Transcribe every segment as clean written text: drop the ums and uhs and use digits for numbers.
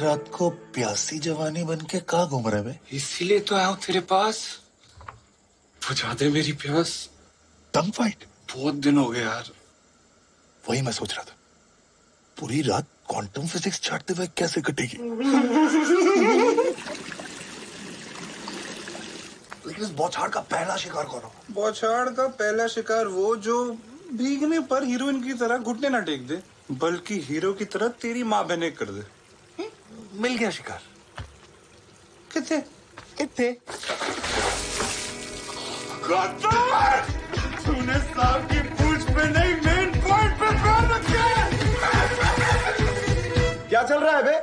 रात को प्यासी जवानी बन के कहाँ घूम रहे बे? इसीलिए तो आया हूँ तेरे पास, बुझा दे मेरी प्यास। टंग फाइट बहुत दिन हो गए यार। वही मैं सोच रहा था, पूरी रात क्वांटम फिजिक्स छाटते हुए कैसे कटेगी। लेकिन इस बौछार का पहला शिकार कौन होगा? बौछार का पहला शिकार वो जो भीगने पर हीरोइन की तरह घुटने ना टेक दे, बल्कि हीरो की तरह तेरी माँ बहने कर दे। मिल गया शिकार। कितने कितने? तूने सांप की पूंछ पे नहीं, मेन पॉइंट पे पैर रखे। क्या चल रहा है बे?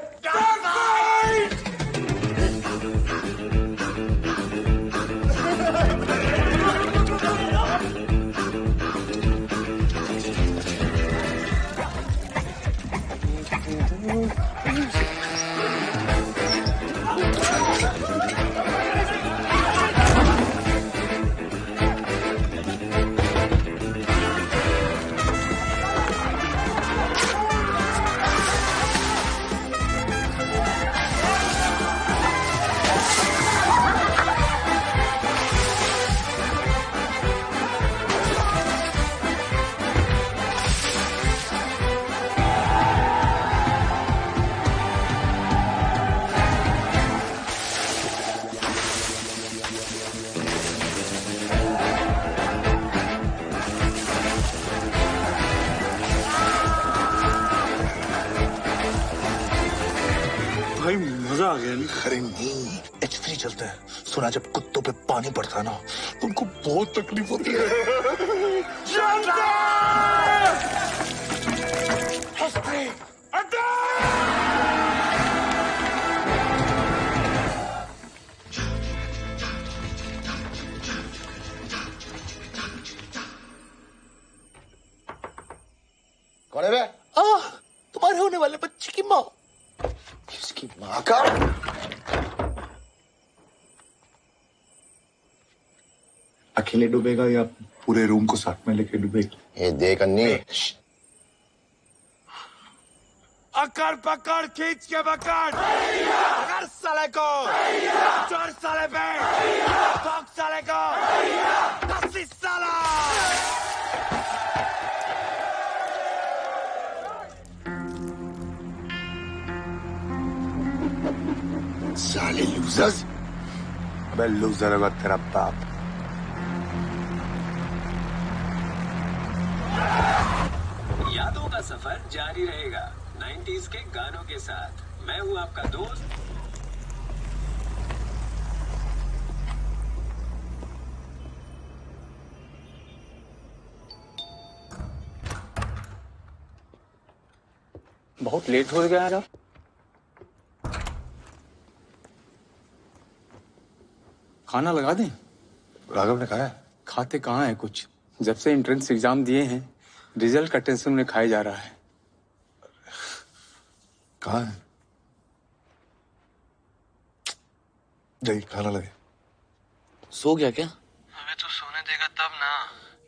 भाई मजा आ गया नहीं? अरे नहीं, H3 चलता है। सुना जब कुत्तों पे पानी पड़ता है ना, तो उनको बहुत तकलीफ होती है। H3 कौन है बे? तुम्हारे होने वाले बच्चे की माँ। किसकी माँ का? अकेले डूबेगा या पूरे रूम को साथ में लेके डूबेगा? ये देख अन्नी, अकड़ पकड़ खींच के पकड़, पकड़ साले को, चोर साले पे, ठोक साले को, कसी साला। साले लूजर्स। अबे लूजर होगा तेरा बाप। यादों का सफर जारी रहेगा 90s के गानों के साथ। मैं हूँ आपका दोस्त। बहुत लेट हो गया यार। खाना लगा दें? राघव ने कहा है। खाते कहाँ है कुछ। जब से एंट्रेंस एग्जाम दिए हैं, रिजल्ट का टेंशन उन्हें खाया जा रहा है। कहाँ है? जाइए खाना लगे। सो गया क्या? अबे तू सोने देगा तब ना।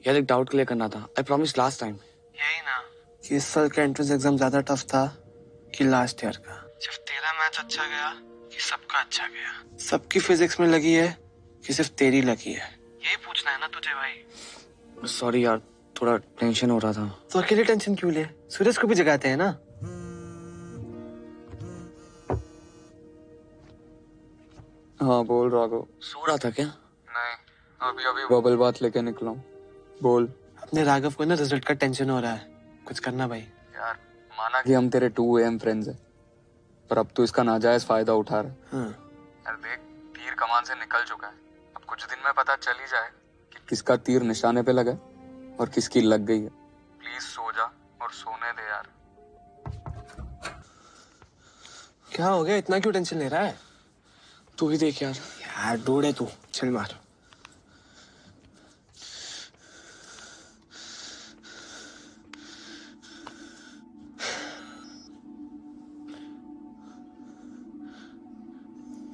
यार एक डाउट क्लियर करना था। I promise last time. यही ना कि इस साल का एंट्रेंस एग्जाम ज्यादा टफ था कि लास्ट ईयर का? सिर्फ तेरा मैच अच्छा गया कि सबका अच्छा गया? सबकी फिजिक्स में लगी है कि सिर्फ तेरी लगी है? यही पूछना है ना तुझे भाई। सॉरी यार, थोड़ा टेंशन हो रहा था। तो अकेले टेंशन क्यों ले? सूरज को भी जगाते हैं ना। हाँ बोल राघव। सो रहा था क्या? नहीं, अभी अभी बबल बात लेके निकला हूँ। बोल। अपने राघव को ना रिजल्ट का टेंशन हो रहा है, कुछ करना भाई। यार माना कि हम तेरे 2 AM फ्रेंड्स हैं, पर अब तू इसका नाजायज फायदा उठा रहा है। हाँ। यार देख, तीर कमान से निकल चुका है। अब कुछ दिन में पता चल ही जाए कि किसका तीर निशाने पे लगा और किसकी लग गई है। प्लीज सो जा और सोने दे यार। क्या हो गया, इतना क्यों टेंशन ले रहा है? तू ही देख यार। यार डूड है तू, चल मार।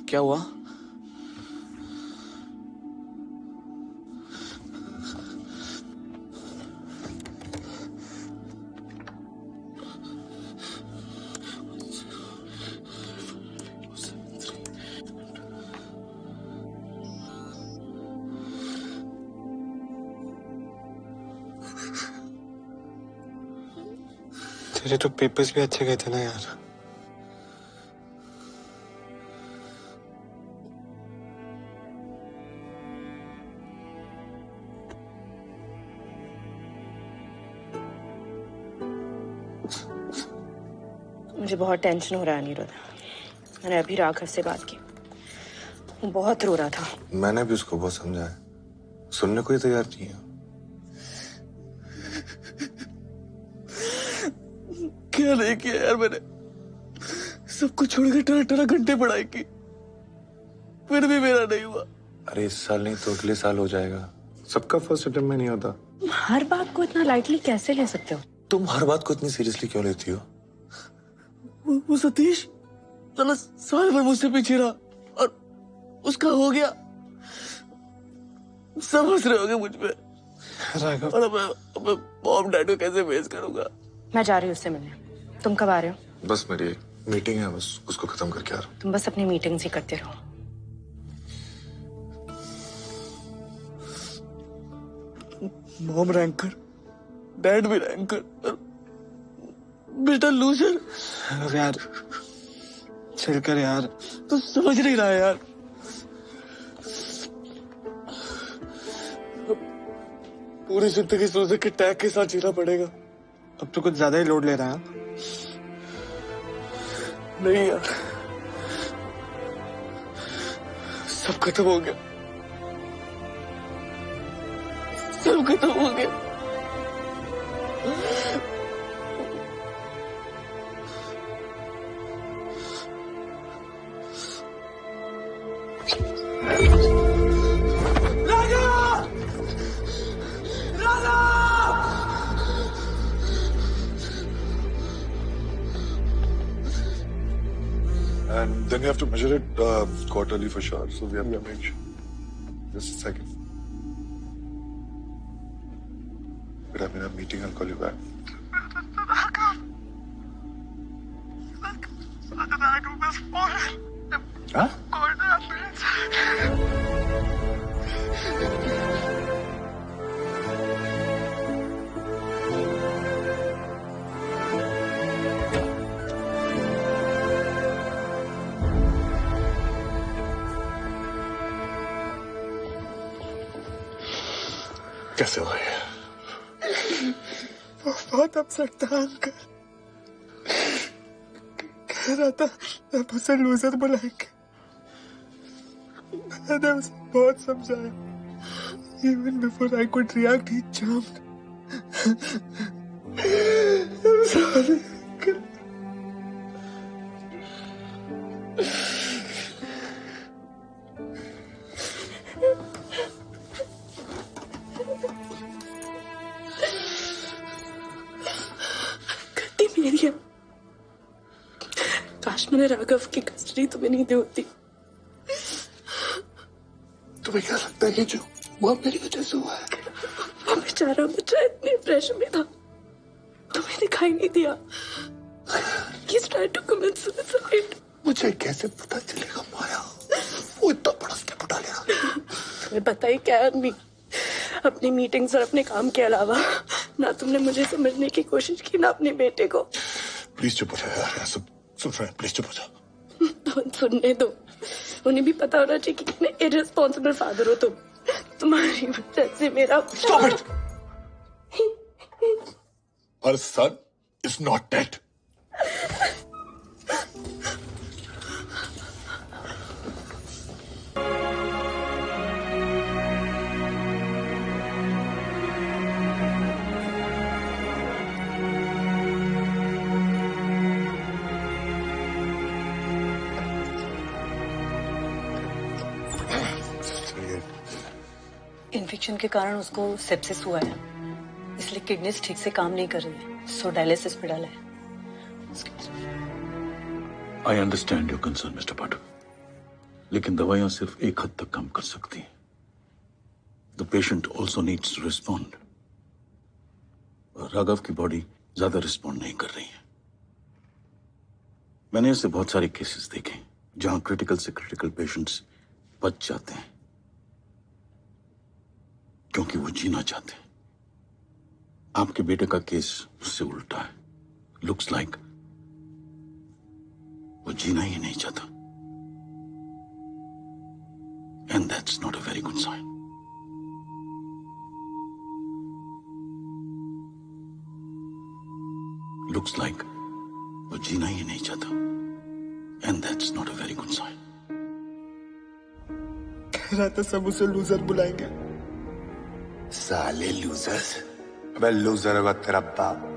क्या हुआ? तेरे तो पेपर्स भी अच्छे गए थे ना यार। मुझे बहुत टेंशन हो रहा है अनिरुद्ध। मैंने अभी राघव से बात की, वो बहुत रो रहा था। मैंने भी उसको बहुत समझाया, सुनने को ही तैयार नहीं है। क्या नहीं किया यार मैंने, सब कुछ छोड़ के 18 घंटे पढ़ाई की, फिर भी मेरा नहीं हुआ। अरे इस साल नहीं तो अगले साल हो जाएगा। सबका फर्स्ट अटेम्प्ट में नहीं होता। हर बात को इतना लाइटली कैसे ले सकते हो? तुम हर बात को इतनी सीरियसली क्यों लेती हो? वो सतीश साला साल भर मुझसे पीछे रहा और उसका हो गया। सब हंस रहे होंगे मुझ पे। राघव, और अब मैं मॉम डैड को कैसे फेस करूंगा? मैं जा रही हूँ उससे मिलने। तुम कब आ रहे हो? बस मेरी एक मीटिंग है, बस उसको खत्म करके आ रहा हूं। तुम बस अपनी मीटिंग्स ही करते रहो। मॉम रैंकर, डैड भी रैंकर, बेटा लूजर। राघव यार, चल कर यार। तू समझ नहीं रहा है यार। पूरी जिंदगी लूजर के टैग के साथ जीना पड़ेगा। अब तो कुछ ज्यादा ही लोड ले रहा है। नहीं यार, सब खत्म हो गया, सब खत्म हो गया। And then you have to measure it quarterly for sure. So we have to make sure. Just a second. But I'm in a meeting. I'll call you back. Huh? कैसे हो गए? बहुत अपसेट था अंकल। कह रहा था अब उसे लूजर बुलाएंगे। मैंने उसे बहुत समझाया। Even before I could react, he jumped. I'm sorry, uncle. गलती मेरी है। काश मैंने राघव की कस्टडी तुम्हें नहीं दी होती। तुम्हें क्या लगता है कि जो हुआ मेरी वजह से हुआ है? वो बेचारा बच्चा इतने प्रेशर में था, तुम्हें दिखाई नहीं दिया। He's trying to commit suicide. मुझे कैसे पता चलेगा माया? वो इतना बड़ा स्टेप उठा लिया। तुम्हें पता ही क्या है, अपनी मीटिंग्स और अपने काम के अलावा ना तुमने मुझे समझने की कोशिश की, ना अपने बेटे को। प्लीज चुप हो जाओ यार, सब सुन रहे हैं, प्लीज चुप हो जाओ। तो सुनने दो, उन्हें भी पता होना चाहिए कि कितने इररिस्पॉन्सिबल फादर हो तुम। तुम्हारी वजह से मेरा Stop it! Our son is not dead. Infection के कारण उसको सेप्सिस हुआ है, इसलिए किडनीज ठीक से काम नहीं कर रही है, सो डायलिसिस पे डाला है। I understand your concern mister Pathak, लेकिन दवाइयां सिर्फ एक हद तक काम कर सकती हैं। The patient also needs to respond. Raghav की बॉडी ज्यादा रिस्पॉन्ड नहीं कर रही है। मैंने ऐसे बहुत सारे केसेस देखे जहां क्रिटिकल से क्रिटिकल पेशेंट्स बच जाते हैं क्योंकि वो जीना चाहते हैं। आपके बेटे का केस उससे उल्टा है, लुक्स लाइक वो जीना ही नहीं चाहता, and that's not a very good sign. Looks like वो जीना ही नहीं चाहता, and that's not a very good sign. कह रहा था सब उसे लूजर बुलाएंगे। साले लूजर्स। अबे लूजर होगा तेरा बाप।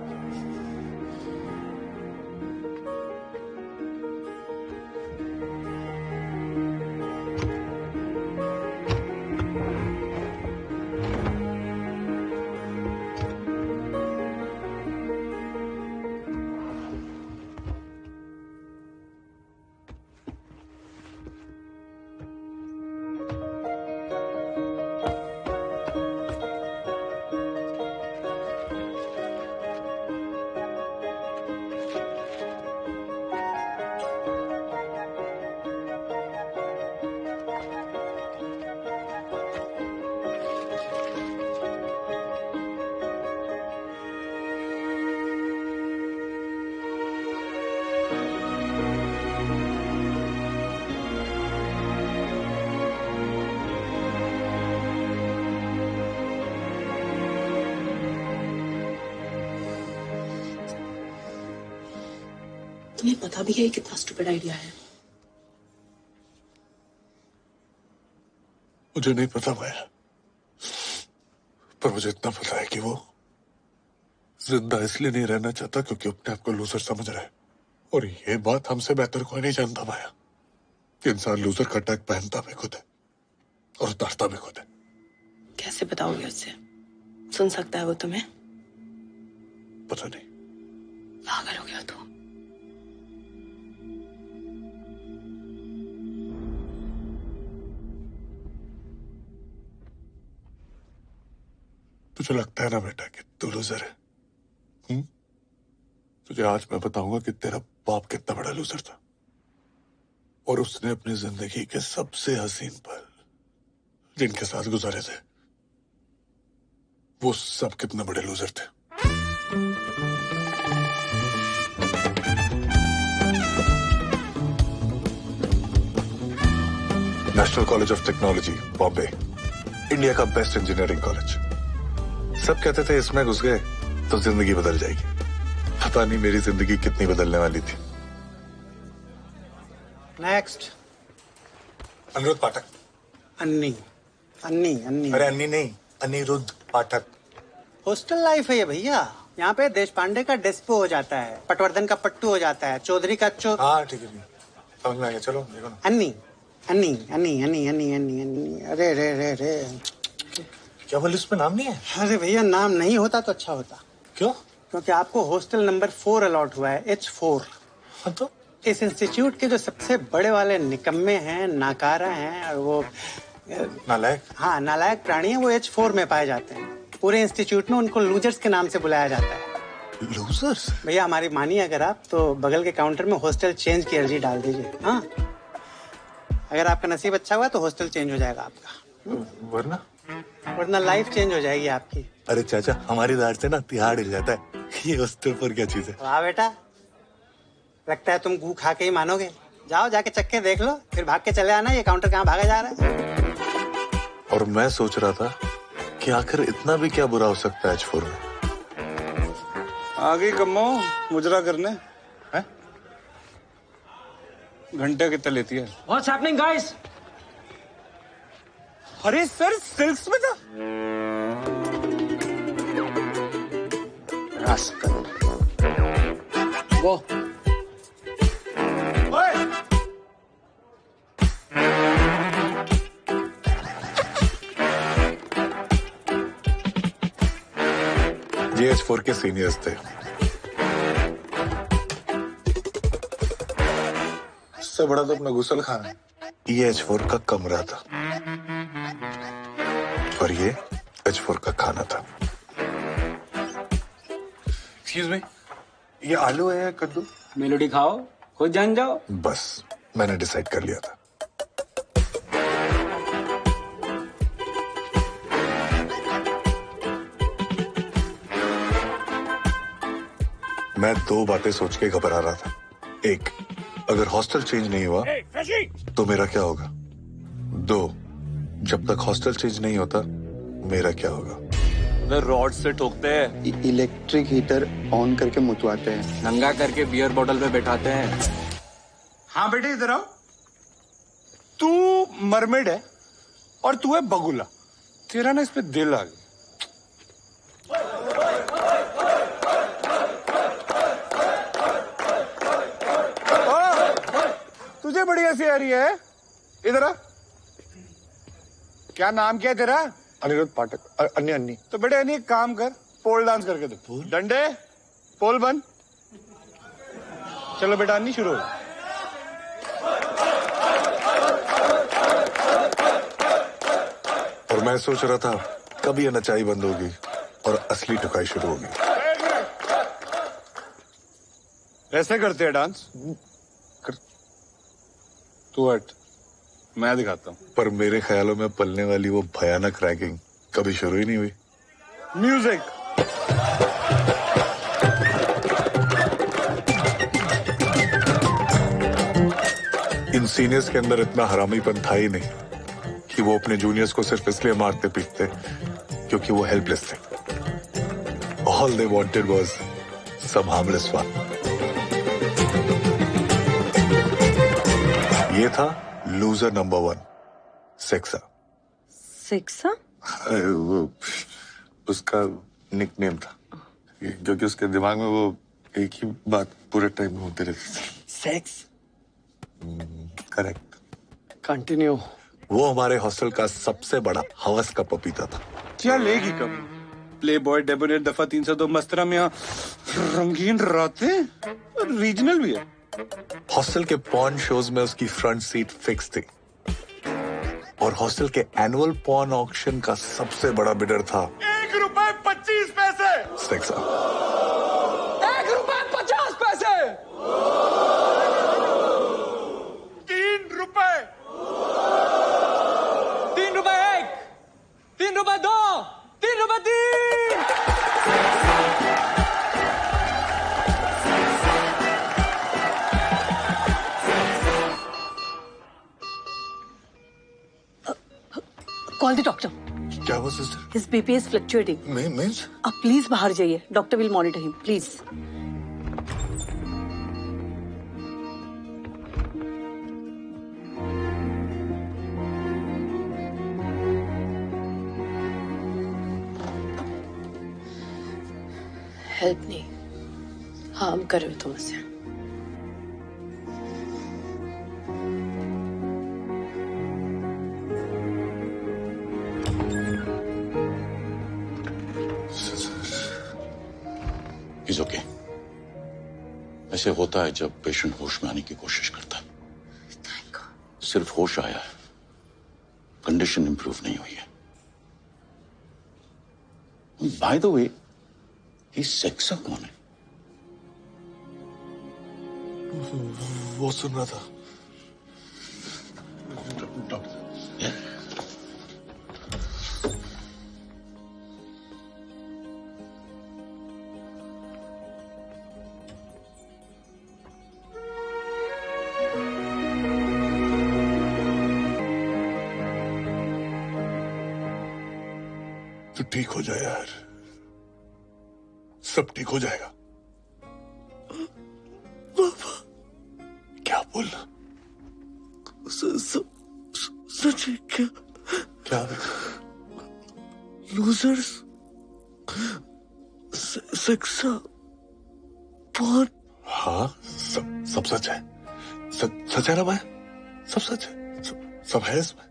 तुम्हें पता भी है ये कितना स्टूपिड आइडिया है? मुझे नहीं पता माया, पर मुझे इतना पता है कि वो जिंदा इसलिए नहीं रहना चाहता क्योंकि अपने आप को लूजर समझ रहा है। और ये बात हमसे बेहतर कोई नहीं जानता माया कि इंसान लूजर का टैग पहनता भी खुद है और उतारता भी खुद है। कैसे बताओगे उससे? सुन सकता है वो तुम्हें? पता नहीं। पागल हो गया तू। तुझे लगता है ना बेटा कि तू लूजर है? तुझे आज मैं बताऊंगा कि तेरा बाप कितना बड़ा लूजर था और उसने अपनी जिंदगी के सबसे हसीन पल जिनके साथ गुजारे थे वो सब कितने बड़े लूजर थे। National college of technology Bombay, India का बेस्ट इंजीनियरिंग कॉलेज। सब कहते थे इसमें घुस गए तो जिंदगी बदल जाएगी। पता नहीं मेरी जिंदगी कितनी बदलने वाली थी। नेक्स्ट। अनिरुद्ध पाठक। अन्नी अन्नी अन्नी। अरे अन्नी नहीं, अनिरुद्ध पाठक। हॉस्टल लाइफ है ये भैया। यहाँ पे देश पांडे का डेस्पो हो जाता है, पटवर्धन का पट्टू हो जाता है, चौधरी का हाँ ठीक है, समझ में आ गया। चलो देखो ना। अन्नी अन्नी अन्नी अन्नी अन्नी अन्नी अन्नी। अरे रे रे रे, क्या बोले उसमें नाम नहीं है? अरे भैया नाम नहीं होता तो अच्छा होता। क्यों? क्योंकि आपको हॉस्टल नंबर 4 अलॉट हुआ है, H4। हाँ तो इस इंस्टीट्यूट के जो सबसे बड़े वाले निकम्मे हैं, नाकारा हैं और वो नालायक। हाँ नालायक प्राणी हैं, वो H4 में पाए जाते हैं। पूरे इंस्टीट्यूट में उनको लूजर्स के नाम से बुलाया जाता है। लूजर्स? भैया हमारी मानिए अगर आप तो बगल के काउंटर में हॉस्टल चेंज की अर्जी डाल दीजिए। हाँ अगर आपका नसीब अच्छा हुआ तो हॉस्टल चेंज हो जाएगा आपका, वरना लाइफ चेंज हो जाएगी आपकी। अरे चाचा हमारी दाढ़ से ना तिहाड़ हिल जाता है। ये हॉस्टल पर क्या चीज है? वाह बेटा, लगता है तुम गू खा के ही मानोगे। जाओ जाके चक्के देख लो, फिर भाग के चले आना। ये काउंटर कहाँ भागा जा रहा है? और मैं सोच रहा था कि आखिर इतना भी क्या बुरा हो सकता है H4 में। आ गई कम्मो मुजरा करने है? घंटे कितना लेती है? What's happening, guys? अरे सर सिल्क्स में था। वो ये H4 के सीनियर्स थे। इससे बड़ा तो अपना गुसल खाना है। ये H4 का कमरा था और ये H4 का खाना था। एक्सक्यूज मी, ये आलू है या कद्दू? मेलोडी खाओ, खुद जान जाओ। बस मैंने डिसाइड कर लिया था। मैं दो बातें सोच के घबरा रहा था। एक, अगर हॉस्टल चेंज नहीं हुआ तो मेरा क्या होगा? दो, जब तक हॉस्टल चेंज नहीं होता मेरा क्या होगा? रॉड से ठोकते हैं, इलेक्ट्रिक हीटर ऑन करके मुतवाते हैं, नंगा करके बियर बोतल पे बैठाते हैं। हाँ बेटे इधर आओ। तू मरमेड है और तू है बगुला। तेरा ना इस पे दिल आ गया। तुझे बड़ी हंसी आ रही है, इधर आ। क्या नाम क्या है तेरा? अनिरुद्ध पाठक। अन्य अन्नी। तो बेटे अन्नी एक काम कर, पोल डांस करके दे। डंडे पोल बन। चलो बेटा अन्नी शुरू हो। और मैं सोच रहा था कब ये नचाई बंद होगी और असली टुकाई शुरू होगी। ऐसे करते हैं डांस? तू हट, मैं दिखाता हूँ। पर मेरे ख्यालों में पलने वाली वो भयानक रैगिंग कभी शुरू ही नहीं हुई। म्यूजिक। इन सीनियर्स के अंदर इतना हरामीपन था ही नहीं कि वो अपने जूनियर्स को सिर्फ इसलिए मारते पीटते क्योंकि वो हेल्पलेस थे। All they wanted was some harmless fun. ये था लूजर नंबर 1, सेक्सा। सेक्सा? वो उसका निकनेम था क्योंकि उसके दिमाग में वो एक ही बात पूरे टाइम में होती रहती थी। सेक्स। करेक्ट। कंटिन्यू। वो हमारे हॉस्टल का सबसे बड़ा हवस का पपीता था। क्या लेगी कब? प्ले बॉय, डेबोनेट, दफा 302, मस्तरा में रंगीन रातें, रीजनल भी है। हॉस्टल के पॉर्न शोज में उसकी फ्रंट सीट फिक्स थी और हॉस्टल के एनुअल पॉर्न ऑक्शन का सबसे बड़ा बिडर था ₹1.25 सेक्सा। ₹1.50। ₹3। ₹3 ₹1, ₹3 2, ₹3 कॉल द डॉक्टर। क्या हुआ sister? His BP is fluctuating. Means? आप प्लीज बाहर जाइए, doctor will monitor him, please. Help नहीं, हार्म कर रहे हो तुम उसे। Is okay. ऐसे होता है जब पेशेंट होश में आने की कोशिश करता है। सिर्फ होश आया है, कंडीशन इंप्रूव नहीं हुई है। बाय द वे, ये सेक्सा कौन है? वो सुन रहा था। तो ठीक हो जाए यार, सब ठीक हो जाएगा। बाबा क्या बोलना? सच है क्या? क्या? लूजर्स, सेक्सा, पॉर्न। हाँ, सब सच है। सच है ना भाई? सब सच है, सब है इसमें।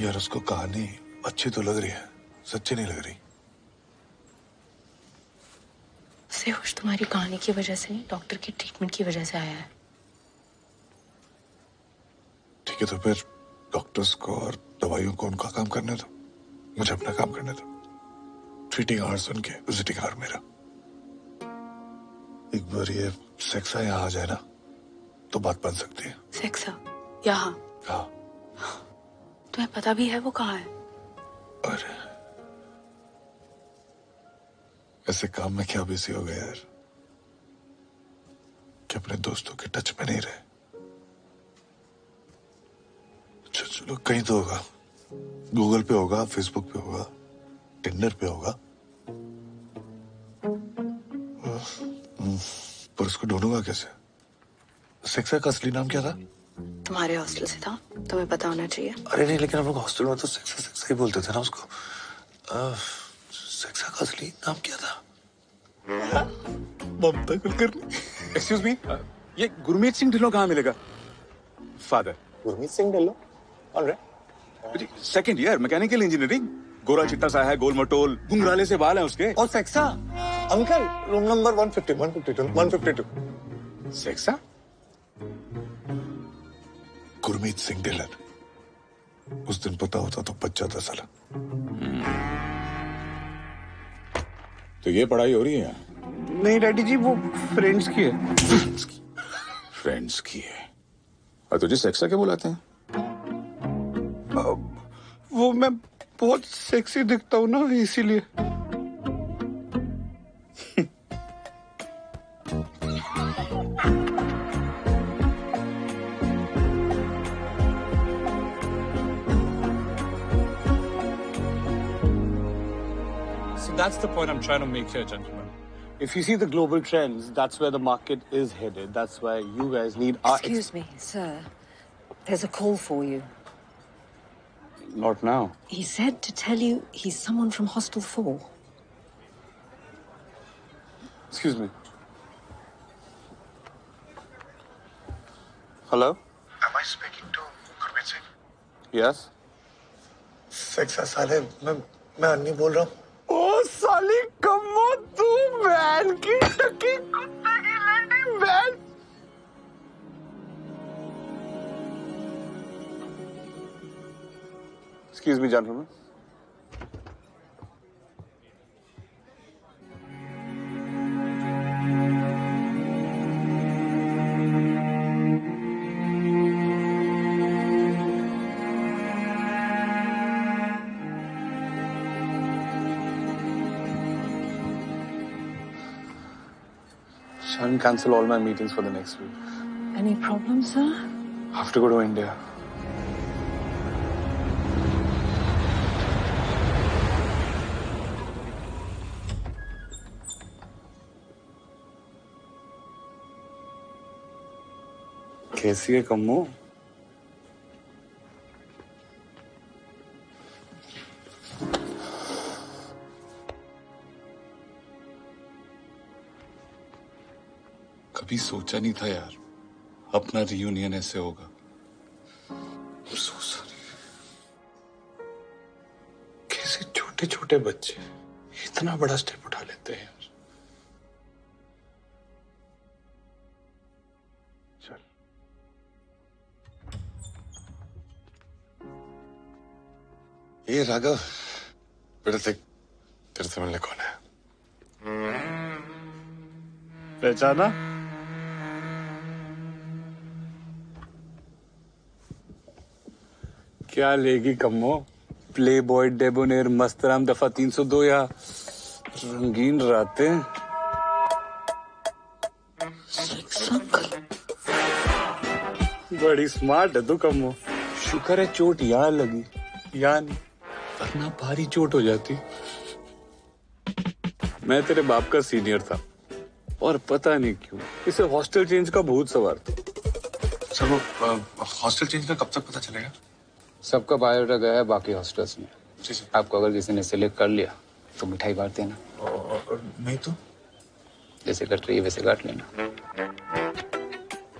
यार उसको कहानी अच्छी तो लग रही है, सच्ची नहीं लग रही। उसे होश तुम्हारी कहानी की वजह से नहीं, डॉक्टर की ट्रीटमेंट की वजह से आया है। ठीक है तो फिर डॉक्टर्स को और दवाइयों को उनका काम करने दो, मुझे अपना काम करने दो। ट्रीटिंग आवर्स उनके, विजिटिंग आवर मेरा। एक बार ये सेक्सा यहाँ आ जाए ना, तो बात बन सकती है। सेक्सा यहाँ? हाँ। तुम्हें पता भी है वो कहाँ है? अरे ऐसे काम में क्या बिजी हो गया यार कि अपने दोस्तों के टच में नहीं रहे। चलो कहीं तो होगा, गूगल पे होगा, फेसबुक पे होगा, टिंडर पे होगा, पर उसको ढूंढूंगा कैसे? सेक्सा का असली नाम क्या था? तुम्हारे हॉस्टल से था, तुम्हें पता होना चाहिए। अरे नहीं, लेकिन हम लोग हॉस्टल में तो सेक्सा सेक्सा ही बोलते थे ना उसको। सेक्सा का असली नाम क्या था? ममता कुलकर्णी। एक्सक्यूज मी, ये गुरमीत सिंह ढिल्लों कहाँ मिलेगा? Father Gurmeet Singh Dhillon? Alright. Second year mechanical engineering, गोरा चिट्टा सा है, गोल मटोल, घुंघराले से बाल हैं उसके। और सेक्सा? Uncle room number 152। सेक्सा? गुरमीत सिंह ढिल्लन। उस दिन पता होता तो बच जाता साला। तो ये पढ़ाई हो रही है? नहीं डैडी जी, वो फ्रेंड्स की है। फ्रेंड्स की है? और तुझे सेक्सा क्या बुलाते हैं? वो मैं बहुत सेक्सी दिखता हूँ ना, इसीलिए। So that's the point I'm trying to make here, gentlemen. If you see the global trends, that's where the market is headed. That's why you guys need our... Excuse me, sir. There's a call for you. Not now. He said to tell you he's someone from Hostel 4. Excuse me. Hello? Am I speaking to Gurmeet Singh? Yes? सेक्सा साले, मैं अन्नी बोल रहा हूँ। ओ साली कम्मो, तू van की टकी कुत्ते की लेडी वैन। Excuse me, gentlemen. Shan, cancel all my meetings for the next week. Any problems, sir? I have to go to India. कैसी है कम्मो? कभी सोचा नहीं था यार अपना रियूनियन ऐसे होगा। So sorry। कैसे छोटे छोटे बच्चे इतना बड़ा स्टेप उठा लेते हैं यार। ये राघव, बेटा देख, तेरे से मिलने कौन है? पहचाना? क्या लेगी कम्मो? प्ले बॉय, डेबोनेर, मस्तराम दफा 302 या रंगीन रातें? बड़ी स्मार्ट है तू कम्मो। शुक्र है चोट यहाँ लगी, यहाँ नहीं, वरना भारी चोट हो जाती। मैं तेरे बाप का सीनियर था और पता नहीं क्यों इसे हॉस्टल चेंज का भूत सवार था। सर वो हॉस्टल चेंज का कब तक पता चलेगा? सबका बायोडाटा गया है बाकी हॉस्टल्स में। आपको अगर किसी ने सिलेक्ट कर लिया तो मिठाई बांट देना, नहीं तो जैसे कट रही है वैसे काट लेना।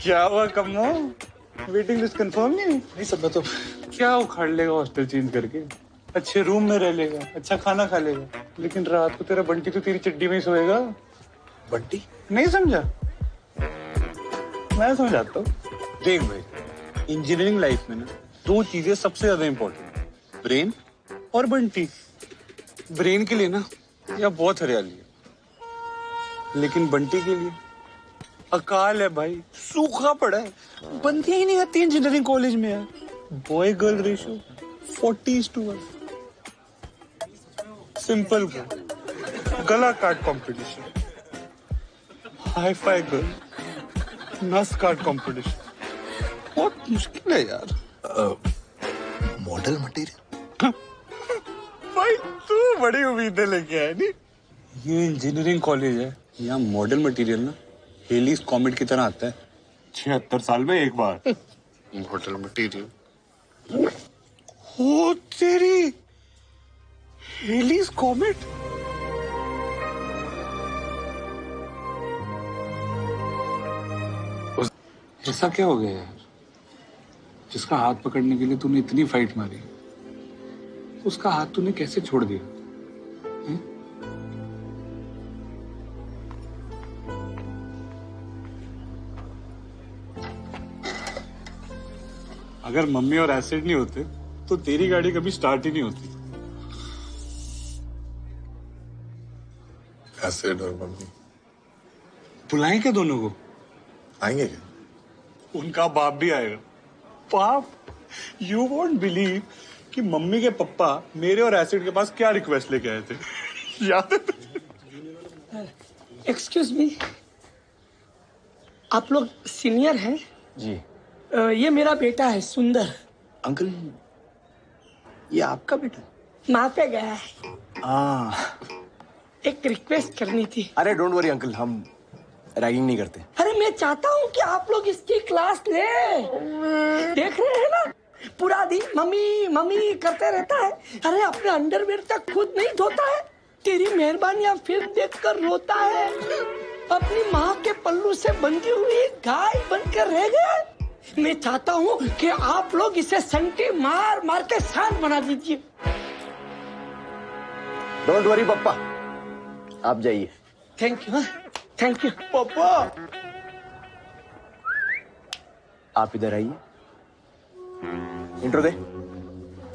क्या हुआ कम्मो? वेटिंग लिस्ट कंफर्म नहीं सब मैं तो क्या उखाड़ लेगा हॉस्टल चेंज करके? अच्छे रूम में रह लेगा, अच्छा खाना खा लेगा, लेकिन रात को तेरा बंटी तो तेरी चड्डी में ही सोएगा। बंटी? नहीं समझा? मैं समझाता हूँ। देख भाई, इंजीनियरिंग लाइफ में ना दो चीजें सबसे ज्यादा इंपॉर्टेंट है, ब्रेन और बंटी। ब्रेन के लिए ना यहाँ बहुत हरियाली है, लेकिन बंटी के लिए अकाल है भाई, सूखा पड़ा है, बनती ही नहीं आती इंजीनियरिंग कॉलेज में यार। Boy girl ratio 40:1। सिंपल गला काट कंपटीशन, हाई फाई गर्ल नस काट कंपटीशन, बहुत मुश्किल है यार। मॉडल मटेरियल भाई तू बड़ी उम्मीदें लेके आया नहीं। ये इंजीनियरिंग कॉलेज है, यहाँ मॉडल मटेरियल ना हेलीज कॉमेट की तरह आता है 76 साल में एक बार। मॉडल मटेरियल हो तेरी, हेलीज कॉमेट। ऐसा क्या हो गया यार, जिसका हाथ पकड़ने के लिए तूने इतनी फाइट मारी, उसका हाथ तूने कैसे छोड़ दिया? अगर मम्मी और एसिड नहीं होते तो तेरी गाड़ी कभी स्टार्ट ही नहीं होती। एसिड और मम्मी बुलाएं क्या दोनों को? आएंगे क्या? उनका बाप भी आएगा। बाप, यू वोंट बिलीव कि मम्मी के पप्पा मेरे और एसिड के पास क्या रिक्वेस्ट लेके आए थे। याद है तुझे? एक्सक्यूज मी, आप लोग सीनियर हैं? जी। ये मेरा बेटा है सुंदर। अंकल, ये आपका बेटा? माँ पे गया है। एक रिक्वेस्ट करनी थी। अरे डोंट वरी अंकल, हम रैगिंग नहीं करते। अरे मैं चाहता हूँ कि आप लोग इसकी क्लास ले। देख रहे हैं ना, पूरा दिन मम्मी मम्मी करते रहता है। अरे अपने अंडरवेयर तक खुद नहीं धोता है। तेरी मेहरबानियां फिल्म देखकर रोता है। अपनी माँ के पल्लू से बंधी हुई गाय बनकर रह गया। मैं चाहता हूँ कि आप लोग इसे संटी मार मार के शांत बना दीजिए। डोंट वरी पप्पा, आप जाइए। थैंक यू, थैंक यू पापा। आप इधर आइए, इंट्रो दे।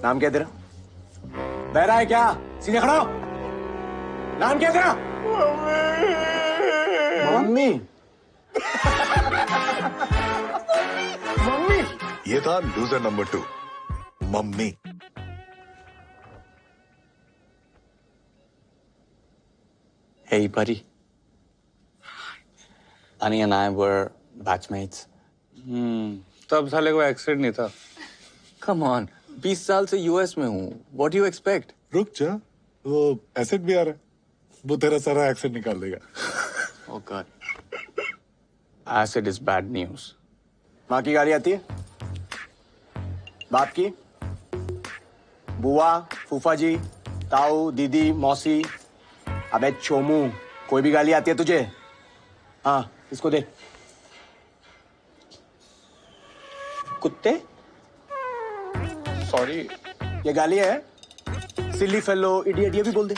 नाम क्या तेरा? बहरा है क्या? सीधे खड़ा हो। नाम क्या तेरा? मम्मी। मम्मी। ये था loser number 2, mummy. Hey, buddy. Annie and I were batchmates. तब साले को एक्सेंट नहीं था। Come on, 20 साल से यूएस में हूँ। What do you expect? रुक जा, वो एसिड भी आ रहा है, वो तेरा सारा एक्सेंट निकाल देगा। Oh God. Acid is bad news. माँ की गाली आती है? बाप की? बुआ, फूफा जी, ताऊ, दीदी, मौसी। अबे चोमू, कोई भी गाली आती है तुझे? हाँ, इसको दे। कुत्ते? सॉरी, ये गाली है? सिली फेलो, इडियट, ये भी बोल दे।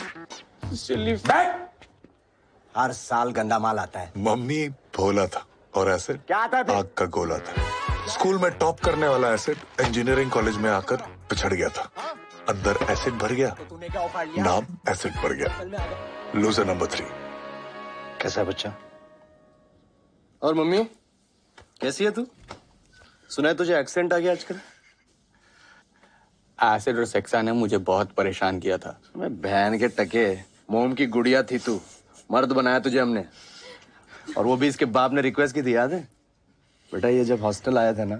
सिली। हर साल गंदा माल आता है। मम्मी भोला था और एसिड क्या आता है? आग का गोला था। स्कूल में टॉप करने वाला एसिड इंजीनियरिंग कॉलेज में आकर पिछड़ गया था। अंदर एसिड भर गया, नाम एसिड पड़ गया। Loser number 3। कैसा है बच्चा? और मम्मी कैसी है तू? सुना है तुझे एक्सेंट आ गया आजकल। एसिड और सेक्सा ने मुझे बहुत परेशान किया था। मैं बहन के टके, मोम की गुड़िया थी तू। मर्द बनाया तुझे हमने, और वो भी इसके बाप ने रिक्वेस्ट की थी, याद है? बेटा ये जब हॉस्टल आया था ना,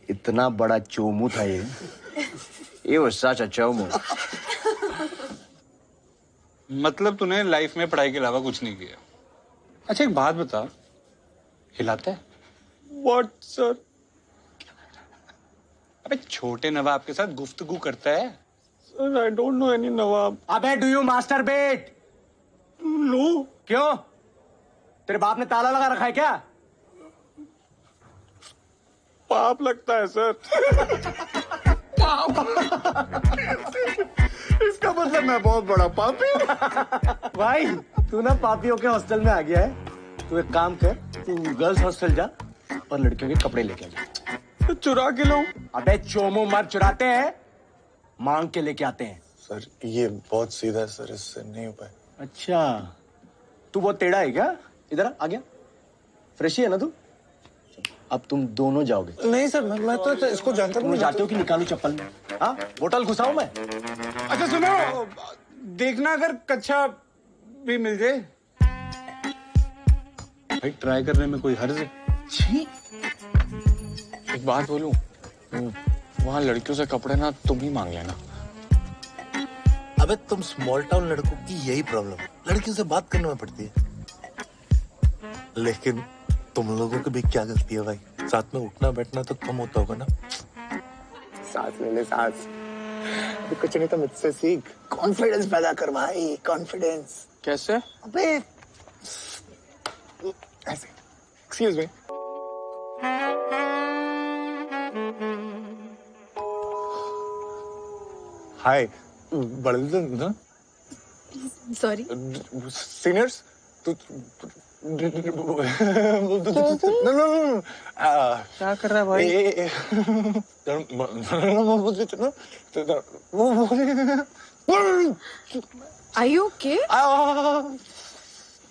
इतना बड़ा चोमू था ये वो सच चोमू। मतलब तूने लाइफ में पढ़ाई के अलावा कुछ नहीं किया। अच्छा एक बात बता, हिलाता है? What sir? अबे छोटे नवाब के साथ गुफ्तगू करता है? Sir, I don't know any नवाब। अबे डू यू मास्टरबेट? नो। क्यों? तेरे बाप ने ताला लगा रखा है क्या? पाप लगता है सर। इसका मतलब मैं बहुत बड़ा पापी। भाई तू ना पापियों के हॉस्टल में आ गया है। तू एक काम कर, तू गर्ल्स हॉस्टल जा और लड़कियों के कपड़े लेके आ जा। तो चुरा के लो। अबे चोमू मर्द चुराते हैं, मांग के लेके आते हैं। सर ये बहुत सीधा है सर, इससे नहीं हो पाए। अच्छा, तू बहुत टेढ़ा है क्या? इधर आ गया। फ्रेश ही है ना तू? अब तुम दोनों जाओगे। नहीं सर, मैं तो इसको जानता तुम जाते हो कि निकालू चप्पल में? हाँ, बोतल घुसाऊं मैं? अच्छा सुनो, देखना अगर कच्चा भी मिल जाए। भाई ट्राई करने में कोई हर्ज है? छी, एक बात बोलूं, वहाँ लड़कियों से कपड़े ना तुम ही मांग लेना। अबे तुम स्मॉल टाउन लड़कों की यही प्रॉब्लम है, लड़कियों से बात करने में पड़ती है। लेकिन तुम लोगों की भी क्या गलती है भाई, साथ में उठना बैठना तो कम होता होगा ना। सांस ले ले सांस, कुछ नहीं तो मुझसे सीख, कॉन्फिडेंस पैदा कर भाई, कॉन्फिडेंस। कैसे? अबे ऐसे। Excuse me. हाय, बड़े सॉरी सीनियर्स तो क्या कर रहा है भाई? Are you okay?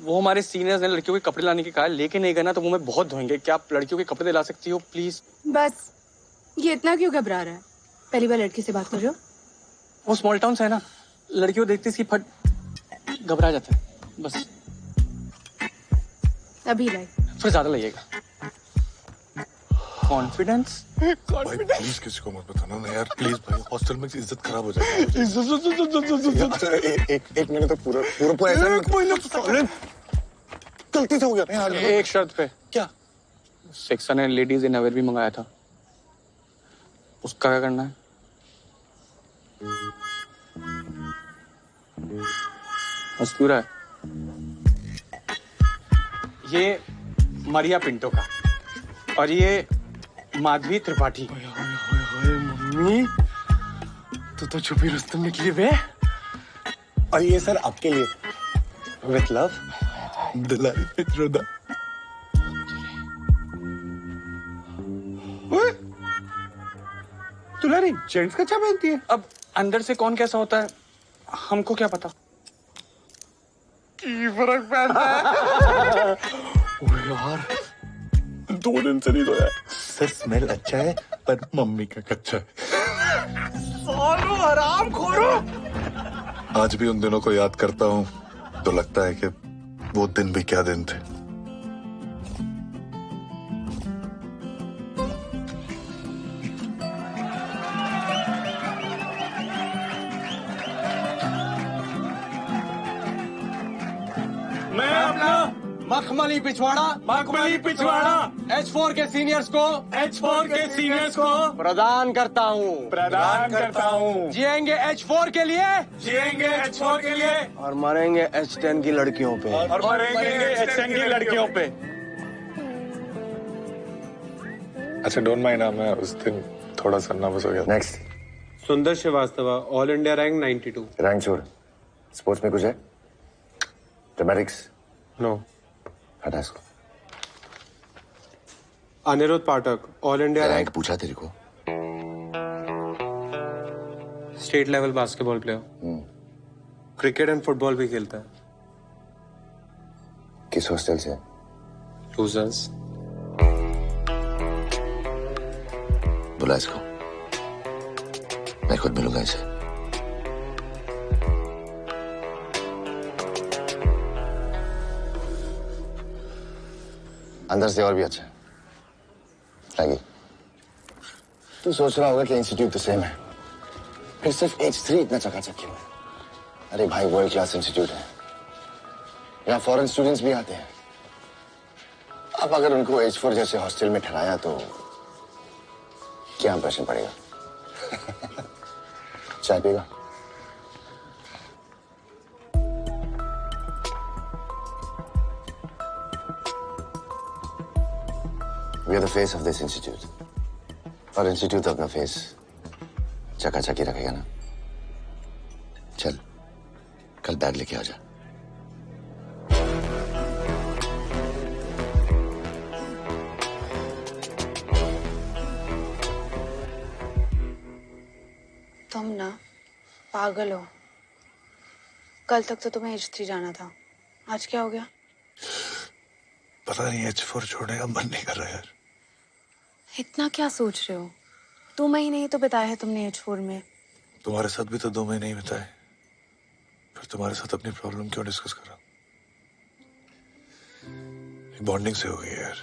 वो हमारे सीनियर्स ने लड़कियों के कपड़े लाने के कहा, लेके नहीं गए ना तो मुंह में बहुत धोएंगे। क्या आप लड़कियों के कपड़े दिला सकती हो प्लीज? बस ये इतना क्यों घबरा रहा है? पहली बार लड़की से बात कर रहे हो? वो स्मॉल टाउन से है ना, लड़कियों देखते इसकी फट घबरा जाता है बस। अभी लाई। फिर ज्यादा लगेगा। कॉन्फिडेंस? भाई प्लीज किसी को मत बताना ना यार, प्लीज भाई, हॉस्टल में इज्जत खराब हो जाएगी। एक महीने तो पूरा ऐसा गलती से हो गया। एक शर्त पे। क्या? सेक्शन ने लेडीज इनअवेयर भी मंगाया था, उसका क्या करना है? बस पूरा है। ये मारिया पिंटो का और ये माधवी त्रिपाठी। मम्मी तू तो छुपी रुस्तम निकली बे। और ये सर आपके लिए, with love, Dulari Pitroda. Dulari gents का क्या पहनती है? अब अंदर से कौन कैसा होता है हमको क्या पता। की फर्क पड़ता है? ओए यार, 2 दिन से नहीं धोया। सर स्मेल अच्छा है पर मम्मी का कच्चा है। सोनू हराम खोरो। आज भी उन दिनों को याद करता हूँ तो लगता है कि वो दिन भी क्या दिन थे। मैं अपना मखमली पिछवाड़ा H4 के सीनियर्स को प्रदान करता हूँ। जिएंगे H4 के लिए और मरेंगे H10 की लड़कियों पे। अच्छा डोंट माइंड, मैं उस दिन थोड़ा सा नर्वस हो गया। Next. Sundar Srivastava, all India rank 92। Rank छोड़, स्पोर्ट्स में कुछ है? टेमेटिक्स? नो। हटा इसको। Aniruddh Pathak, all India rank पूछा तेरे को? State level basketball player, cricket and football भी खेलता है। किस हॉस्टल से? लूजर्स। बुला इसको, मैं खुद मिलूंगा इसे। अंदर से और भी अच्छा है। लगी तू सोच रहा होगा कि इंस्टीट्यूट तो सेम है, फिर सिर्फ H3 इतना चकाचक क्यों है? अरे भाई वर्ल्ड क्लास इंस्टीट्यूट है, यहाँ फॉरेन स्टूडेंट्स भी आते हैं। अब अगर उनको H4 जैसे हॉस्टल में ठहराया तो क्या इंप्रेशन पड़ेगा? चाय पीगा? We are the face of this institute. और इंस्टीट्यूट अपना फेस चकाचक ही रखेगा ना। चल कल बैग लेके आ जा। तुम ना पागल हो। कल तक तो तुम्हें H3 जाना था, आज क्या हो गया? पता नहीं H4 छोड़ने का मन नहीं कर रहा यार। इतना क्या सोच रहे हो? 2 महीने ही तो बिताए हैं तुमने H4 में। तुम्हारे साथ भी तो 2 महीने ही बिताए, फिर तुम्हारे साथ अपनी प्रॉब्लम क्यों डिस्कस कर रहा? बॉन्डिंग से हो गई यार।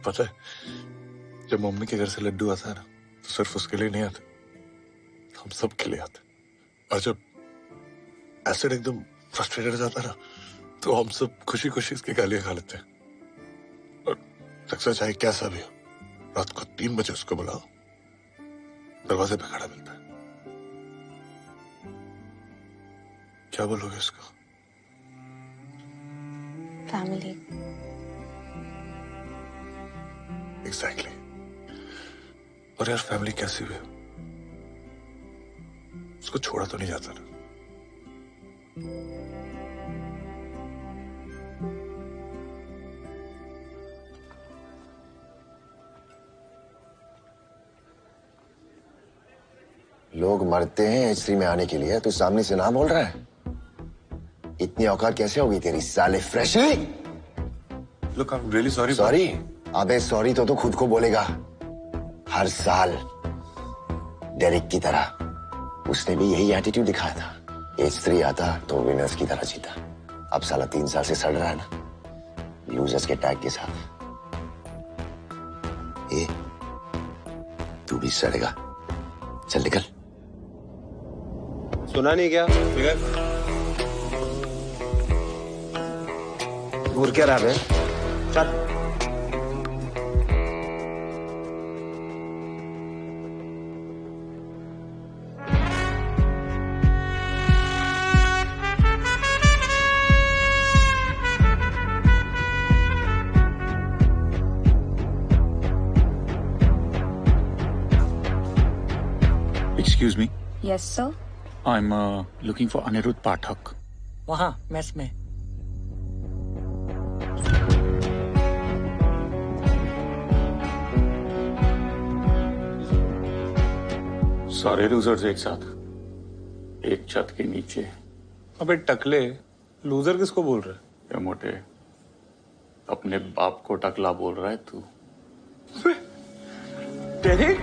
पता है जब मम्मी के घर से लड्डू आता है ना तो सिर्फ उसके लिए नहीं आते, हम सब के लिए आते। और जब एसिड एकदम फ्रस्ट्रेटेड हो जाता है ना तो हम सब खुशी खुशी इसकी गालियां खा लेते हैं। और सक्सेस चाहे कैसा भी हो, रात को 3 बजे उसको बुलाओ, दरवाजे पे खड़ा मिलता है। क्या बोलोगे उसको? फैमिली। एग्जैक्टली। और यार फैमिली कैसी भी हो, उसको छोड़ा तो नहीं जाता ना। लोग मरते हैं H3 में आने के लिए, तू सामने से ना बोल रहा है? इतनी औकात कैसे होगी तेरी साले freshly? Look, I'm really sorry. Sorry? अबे सॉरी तो खुद को बोलेगा। हर साल डेरिक की तरह उसने भी यही एटीट्यूड दिखाया था। H3 आता तो विनर्स की तरह जीता। अब साला 3 साल से सड़ रहा है ना लूजर्स के टैग के साथ। ए, तू भी सड़ेगा। चल निकल। सुना नहीं क्या? घूर क्या रहा है? चल। Excuse me. Yes, sir. I'm looking for Anirudh Pathak. वहाँ मेस में। सारे लूजर्स एक साथ, एक छत के नीचे। अबे टकले, लूजर किसको बोल रहा है? क्या मोटे, अपने बाप को टकला बोल रहा है तू? डेरिक?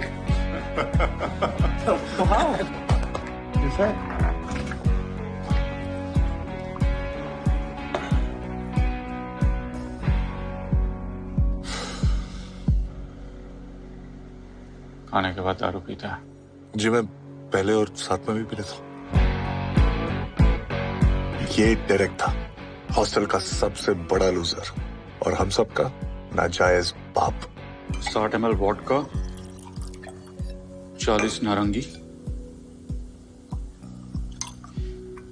खाने के बाद दारू पीता है? जी मैं पहले और साथ में भी पी लेता हूँ। ये डेरेक था, हॉस्टल का सबसे बड़ा लूजर और हम सब का नाजायज बाप। 60 ml वोडका, 40 नारंगी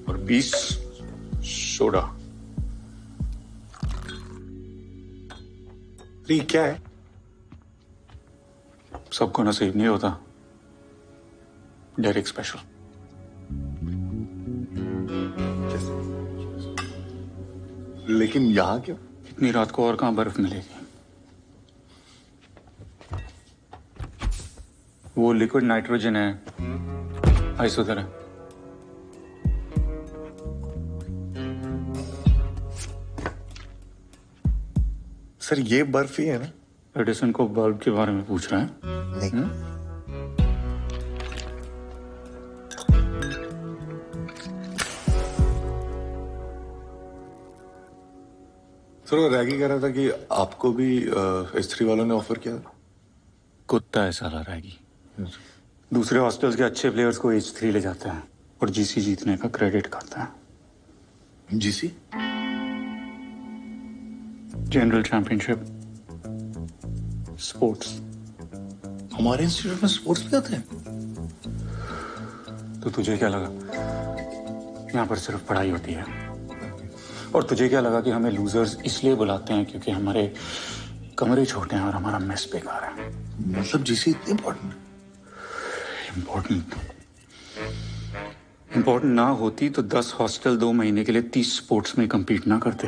और 20 सोडा। क्या है? सबको नसीब नहीं होता, डेरिक स्पेशल। लेकिन यहाँ क्यों? इतनी रात को और कहाँ बर्फ मिलेगी? वो लिक्विड नाइट्रोजन है, आइस उधर है। सर ये बर्फ ही है ना? एडिसन को बल्ब के बारे में पूछ रहा है? नहीं। सर वो रैगी कह रहा था कि आपको भी H3 वालों ने ऑफर किया। कुत्ता है साला रैगी। दूसरे हॉस्टल्स के अच्छे प्लेयर्स को H3 ले जाता है और जीसी जीतने का क्रेडिट खाता है। जीसी? General championship sports. हमारे इंस्टीट्यूट में स्पोर्ट्स भी आते हैं? तो तुझे क्या लगा यहाँ पर सिर्फ पढ़ाई होती है? और तुझे क्या लगा कि हमें लूजर्स इसलिए बुलाते हैं क्योंकि हमारे कमरे छोटे हैं और हमारा मेस बेकार है? मतलब जीसी इतनी इम्पोर्टेंट? इम्पोर्टेंट ना होती तो 10 हॉस्टल 2 महीने के लिए 30 स्पोर्ट्स में compete ना करते।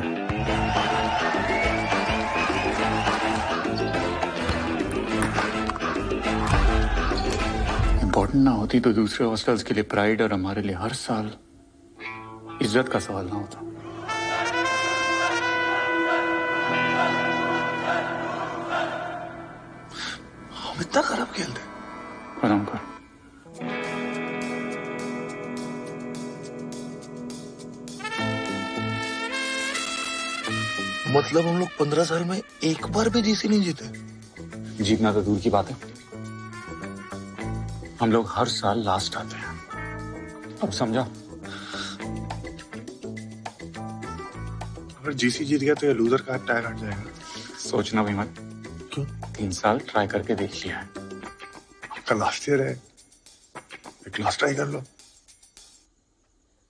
इम्पोर्टेंट ना होती तो दूसरे हॉस्टल्स के लिए प्राइड और हमारे लिए हर साल इज्जत का सवाल ना होता। इतना खराब खेलते? आराम कर। मतलब हम लोग 15 साल में एक बार भी जीसी नहीं जीते? जीतना तो दूर की बात है, हम लोग हर साल लास्ट आते हैं। अब समझा? अगर जीसी जीत गया तो ये लूजर का टैग हट जाएगा। सोचना भी मत। क्यों? 3 साल ट्राई करके देख लिया है। आपका लास्ट ईयर है, एक लास्ट ट्राई कर लो।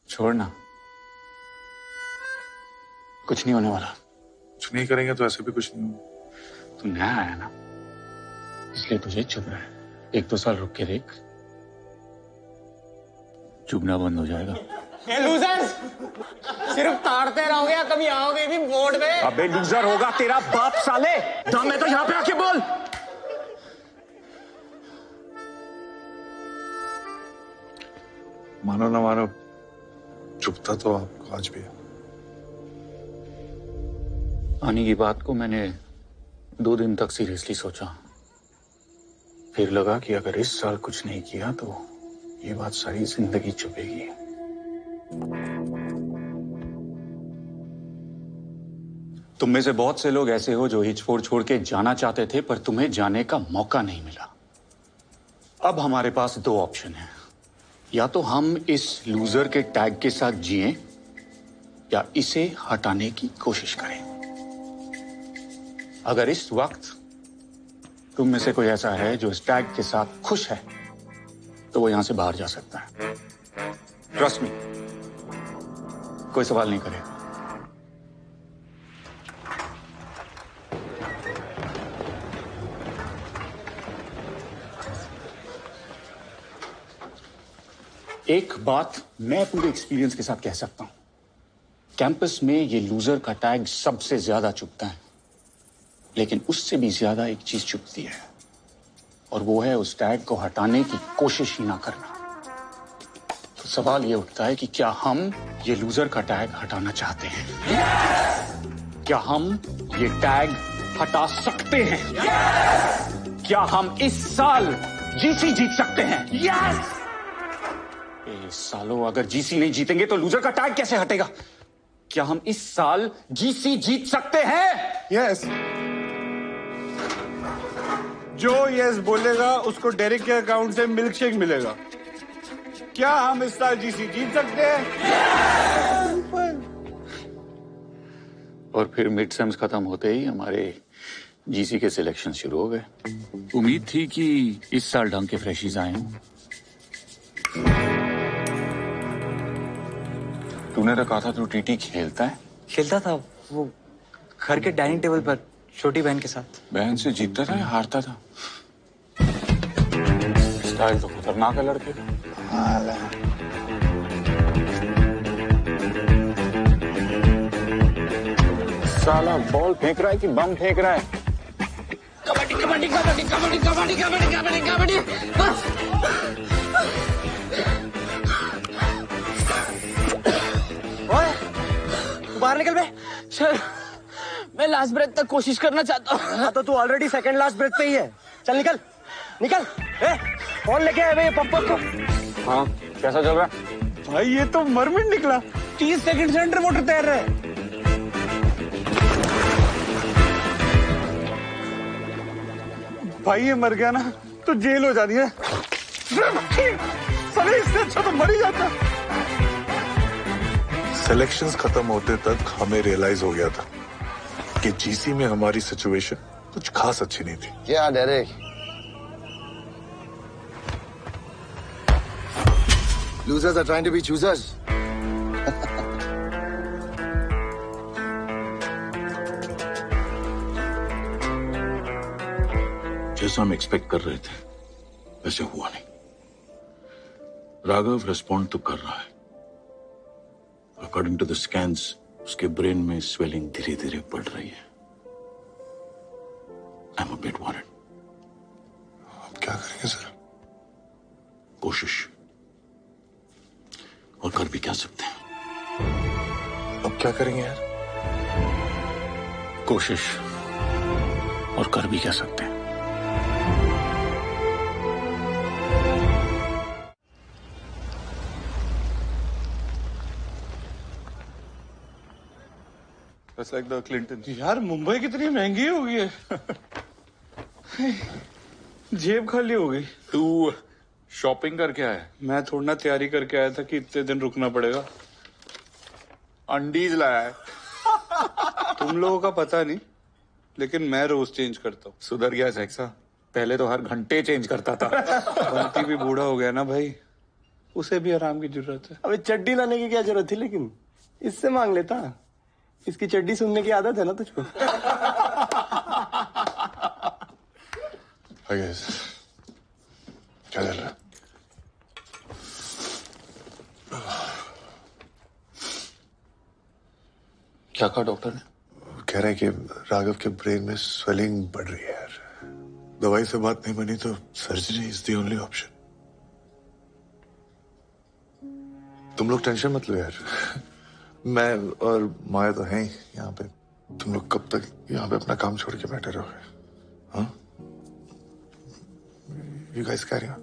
छोड़ना, कुछ नहीं होने वाला। कुछ नहीं करेंगे तो ऐसे भी कुछ नहीं होगा। तू नया आया ना, इसलिए तुझे चुभ रहा है। 1-2 साल रुक के देख, चुभना बंद हो जाएगा। ये लूजर्स, सिर्फ ताड़ते रहोगे या कभी आओगे भी बोर्ड में? अबे लूजर होगा तेरा बाप साले। दम है तो यहाँ पे आके बोल। मानो ना मानो, चुपता तो आपको आज भी है। आने की बात को मैंने 2 दिन तक सीरियसली सोचा, फिर लगा कि अगर इस साल कुछ नहीं किया तो ये बात सारी जिंदगी चुभेगी। तुम में से बहुत से लोग ऐसे हो जो हिचफोड़ छोड़ के जाना चाहते थे, पर तुम्हें जाने का मौका नहीं मिला। अब हमारे पास 2 ऑप्शन हैं, या तो हम इस लूजर के टैग के साथ जिएं या इसे हटाने की कोशिश करें। अगर इस वक्त तुम में से कोई ऐसा है जो इस टैग के साथ खुश है तो वो यहां से बाहर जा सकता है। ट्रस्ट मी, कोई सवाल नहीं करेगा। एक बात मैं पूरे एक्सपीरियंस के साथ कह सकता हूं, कैंपस में ये लूजर का टैग सबसे ज्यादा चुभता है, लेकिन उससे भी ज्यादा एक चीज चुभती है, और वो है उस टैग को हटाने की कोशिश ही ना करना। तो सवाल ये उठता है कि क्या हम ये लूजर का टैग हटाना चाहते हैं? क्या हम ये टैग हटा सकते हैं? क्या हम इस साल जीसी जीत सकते हैं? यस! सालों, अगर जीसी नहीं जीतेंगे तो लूजर का टैग कैसे हटेगा? क्या हम इस साल जीसी जीत सकते हैं? यस। जो यस बोलेगा उसको डेरिक के अकाउंट से मिल्क शेक मिलेगा। क्या हम इस साल जीसी जीत सकते हैं? और फिर मिड सेम्स खत्म होते ही हमारे जीसी के सिलेक्शन शुरू हो गए। उम्मीद थी कि इस साल ढंग के फ्रेशीज आए हों। तूने तो कहा था तू टीटी खेलता है। खेलता था, वो घर के डाइनिंग टेबल पर छोटी बहन के साथ। बहन से जीतता था या हारता था? स्टाइल तो खतरनाक है लड़के का। साला बॉल फेंक रहा है कि बम फेंक रहा है? कबड्डी कबड्डी कबड्डी कबड्डी कबड्डी कबड्डी कबड्डी कबड्डी। बाहर निकल बे। सर, मैं लास्ट ब्रेथ तक कोशिश करना चाहता हूँ। तो तू ऑलरेडी सेकंड लास्ट ब्रेथ पे ही है। चल निकल निकल। कौन लेके आए भाई पप्पा को? हाँ, कैसा चल रहा है? भाई ये तो मरमिट निकला। 30 सेकंड से अंडर वाटर तैर रहा है। भाई ये मर गया ना तो जेल हो जानी है। सभी इससे अच्छा तो मर ही जाता। सिलेक्शंस खत्म होते तक हमें रियलाइज हो गया था कि जीसी में हमारी सिचुएशन कुछ खास अच्छी नहीं थी। क्या Derek? Losers are trying to be choosers. जैसा हम एक्सपेक्ट कर रहे थे वैसे हुआ नहीं। राघव रिस्पॉन्ड तो कर रहा है। अकॉर्डिंग टू द स्कैन्स उसके ब्रेन में स्वेलिंग धीरे धीरे बढ़ रही है। I am a bit worried. अब क्या करेंगे सर? कोशिश, और कर भी क्या सकते हैं। अब क्या करेंगे यार? कोशिश और कर भी क्या सकते हैं। Just like the Clintons. यार मुंबई कितनी महंगी हो गई है। जेब खाली हो गई। तू शॉपिंग करके आया? मैं थोड़ा ना तैयारी करके आया था कि इतने दिन रुकना पड़ेगा। अंडीज लाया है। तुम लोगों का पता नहीं, लेकिन मैं रोज चेंज करता हूँ। सुधर गया जैक्सा, पहले तो हर घंटे चेंज करता था। बंटी भी बूढ़ा हो गया ना भाई, उसे भी आराम की जरूरत है। अबे चड्डी लाने की क्या जरूरत थी, लेकिन इससे मांग लेता। इसकी चड्डी सुनने की आदत है ना तुझको। क्या चल रहा है? क्या कहा डॉक्टर ने? कह रहा है कि राघव के ब्रेन में स्वेलिंग बढ़ रही है यार। दवाई से बात नहीं बनी तो surgery is the only option. तुम लोग टेंशन मत लो यार, मैं और माया तो हैं ही यहाँ पे। तुम लोग कब तक यहाँ पे अपना काम छोड़ के बैठे रहोगे? हाँ, यू गाइस कैरी ऑन।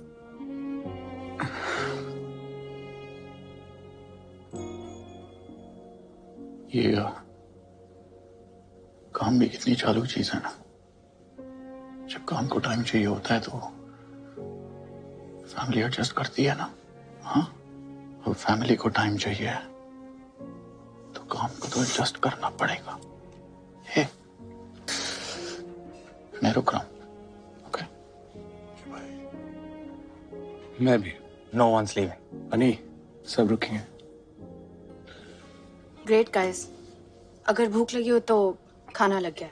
ये काम भी कितनी चालू चीज है ना। जब काम को टाइम चाहिए होता है तो फैमिली एडजस्ट करती है ना। हाँ, और फैमिली को टाइम चाहिए तो काम को तो एडजस्ट करना पड़ेगा। हे, मैं रुक रहा हूं। ओके? मैं भी। No one's leaving. अनी, सब रुकेंगे। ग्रेट गाइस, अगर भूख लगी हो तो खाना लग गया।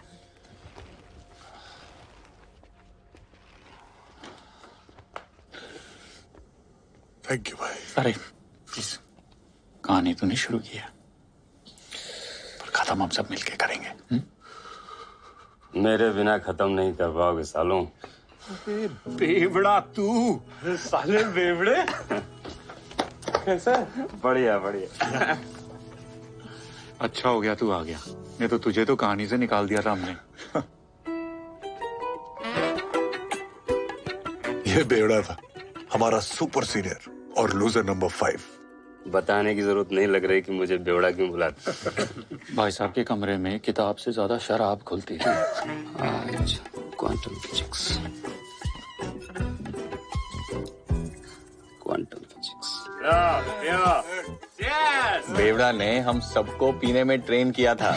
थैंक यू भाई। अरे प्लीज, कहानी तो नहीं शुरू की है, पर खत्म हम सब मिलके करेंगे। मेरे बिना खत्म नहीं कर पाओगे सालों। बेवड़ा तू, साले बेवड़े। कैसा है? बढ़िया बढ़िया। अच्छा हो गया तू आ गया, नहीं तो तुझे तो कहानी से निकाल दिया था हमने। ये बेवड़ा था, हमारा सुपर सीनियर और लूजर नंबर 5। बताने की जरूरत नहीं लग रही कि मुझे बेवड़ा क्यों बुलाते। भाई साहब के कमरे में किताब से ज्यादा शराब खुलती है। Quantum physics, quantum physics. बेवड़ा ने हम सबको पीने में ट्रेन किया था।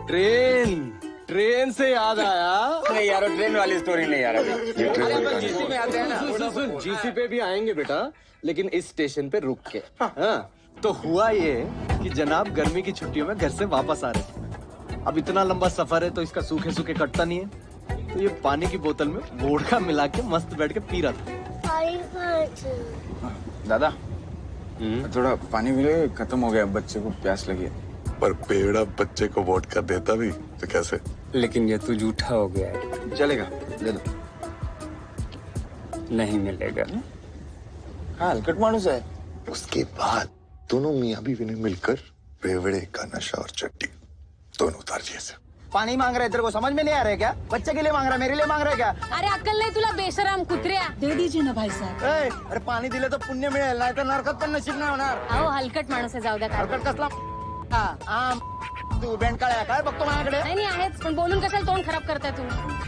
ट्रेन से याद आया। नहीं यार, ट्रेन वाली स्टोरी नहीं यार। अभी जीसी में आते हैं ना। सुन, जीसी पे भी आएंगे बेटा, लेकिन इस स्टेशन पे रुक के। हाँ, तो हुआ ये कि जनाब गर्मी की छुट्टियों में घर से वापस आ रहे थे। अब इतना लंबा सफर है तो इसका सूखे सूखे कटता नहीं है, तो ये पानी की बोतल में वोडका मिला के मस्त बैठ के पी रहा था। दादा, थोड़ा पानी मिले, खत्म हो गया, बच्चे को प्यास लगी है। पर बेवड़ा बच्चे को वोडका देता भी तो कैसे? लेकिन ये तो झूठा हो गया है। चलेगा, ले लो। नहीं मिलेगा। हाँ, हलकट मानुस है। उसके बाद दोनों मियाँ बीवी ने मिलकर बेवड़े का नशा और चट्टी दोनों उतार दिए से। पानी मांग रहे, तेरे को समझ में नहीं आ रहा है क्या? बच्चे के लिए मांग रहा है, मेरे लिए मांग रहा है क्या? अरे अक्कल नहीं तुला, बेशरम कुत्र्या. दे दीजिए ना भाई साहब. अरे पाणी दिलं तर पुण्य मिळेल, नाही तर नरकात पण नशीब नाही होणार. अहो हलकट माणूस आहे, जाऊ द्या. हलकट कसला? तू बेंडकाळ्या काय बघतो माझ्याकडे? नाही आहेच, पण बोलून कशाला तोंड खराब करताय तू?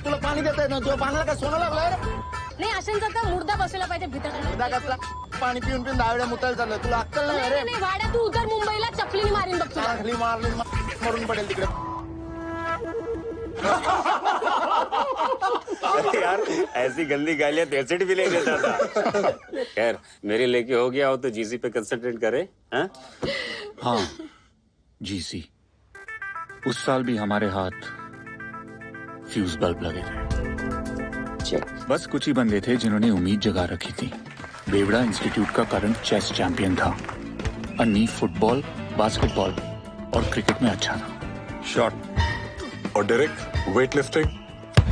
तुला पाणी देताय ना, तुझ्या पाण्याला काय सोनं लागलंय? नाही अशांचा तर मुर्दा बसवला पाहिजे भीतर. मुर्दा कसला? पाणी पिऊन पिऊन दहा वेळा मुतायला चाललंय, तुला अक्कल नाही अरे? नाही वाड्या, तू उतर मुंबईला चपलीने मारीन बघ तुला. खाली मारली मरून पडेल तिकडे. अरे यार ऐसी गंदी गालियां तेरसेट भी नहीं देता था. खैर मेरे लेके हो गया हो तो जीसी पे कंसंट्रेट करे. हाँ जीसी, उस साल भी हमारे हाथ फ्यूज बल्ब लगे थे. बस कुछ ही बंदे थे जिन्होंने उम्मीद जगा रखी थी. बेवड़ा इंस्टीट्यूट का करंट चेस चैंपियन था. अन्नी फुटबॉल, बास्केटबॉल और क्रिकेट में अच्छा था. शॉट और डायरेक्ट वेटलिफ्टिंग,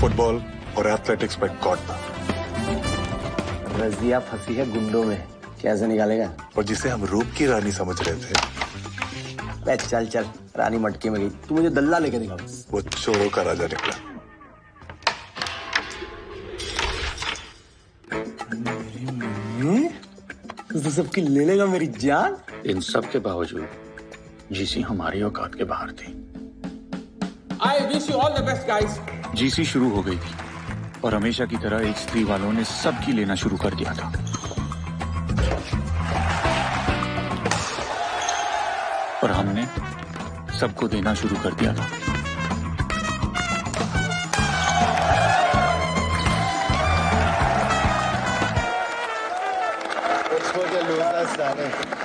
फुटबॉल और एथलेटिक्स में गॉड था. रजिया फंसी है गुंडों में, कैसे निकालेगा? और जिसे हम रूप की रानी समझ रहे थे, चल चल रानी मटके में गई. तू मुझे दल्ला लेके दिखा. वो चोरों का राजा निकला. तू सबकी ले लेगा मेरी जान. इन सब के बावजूद जीसी हमारी औकात के बाहर थी. I wish you all the best, guys. GC शुरू हो गई थी और हमेशा की तरह H3 वालों ने सबकी लेना शुरू कर दिया था। और हमने सबको देना शुरू कर दिया था।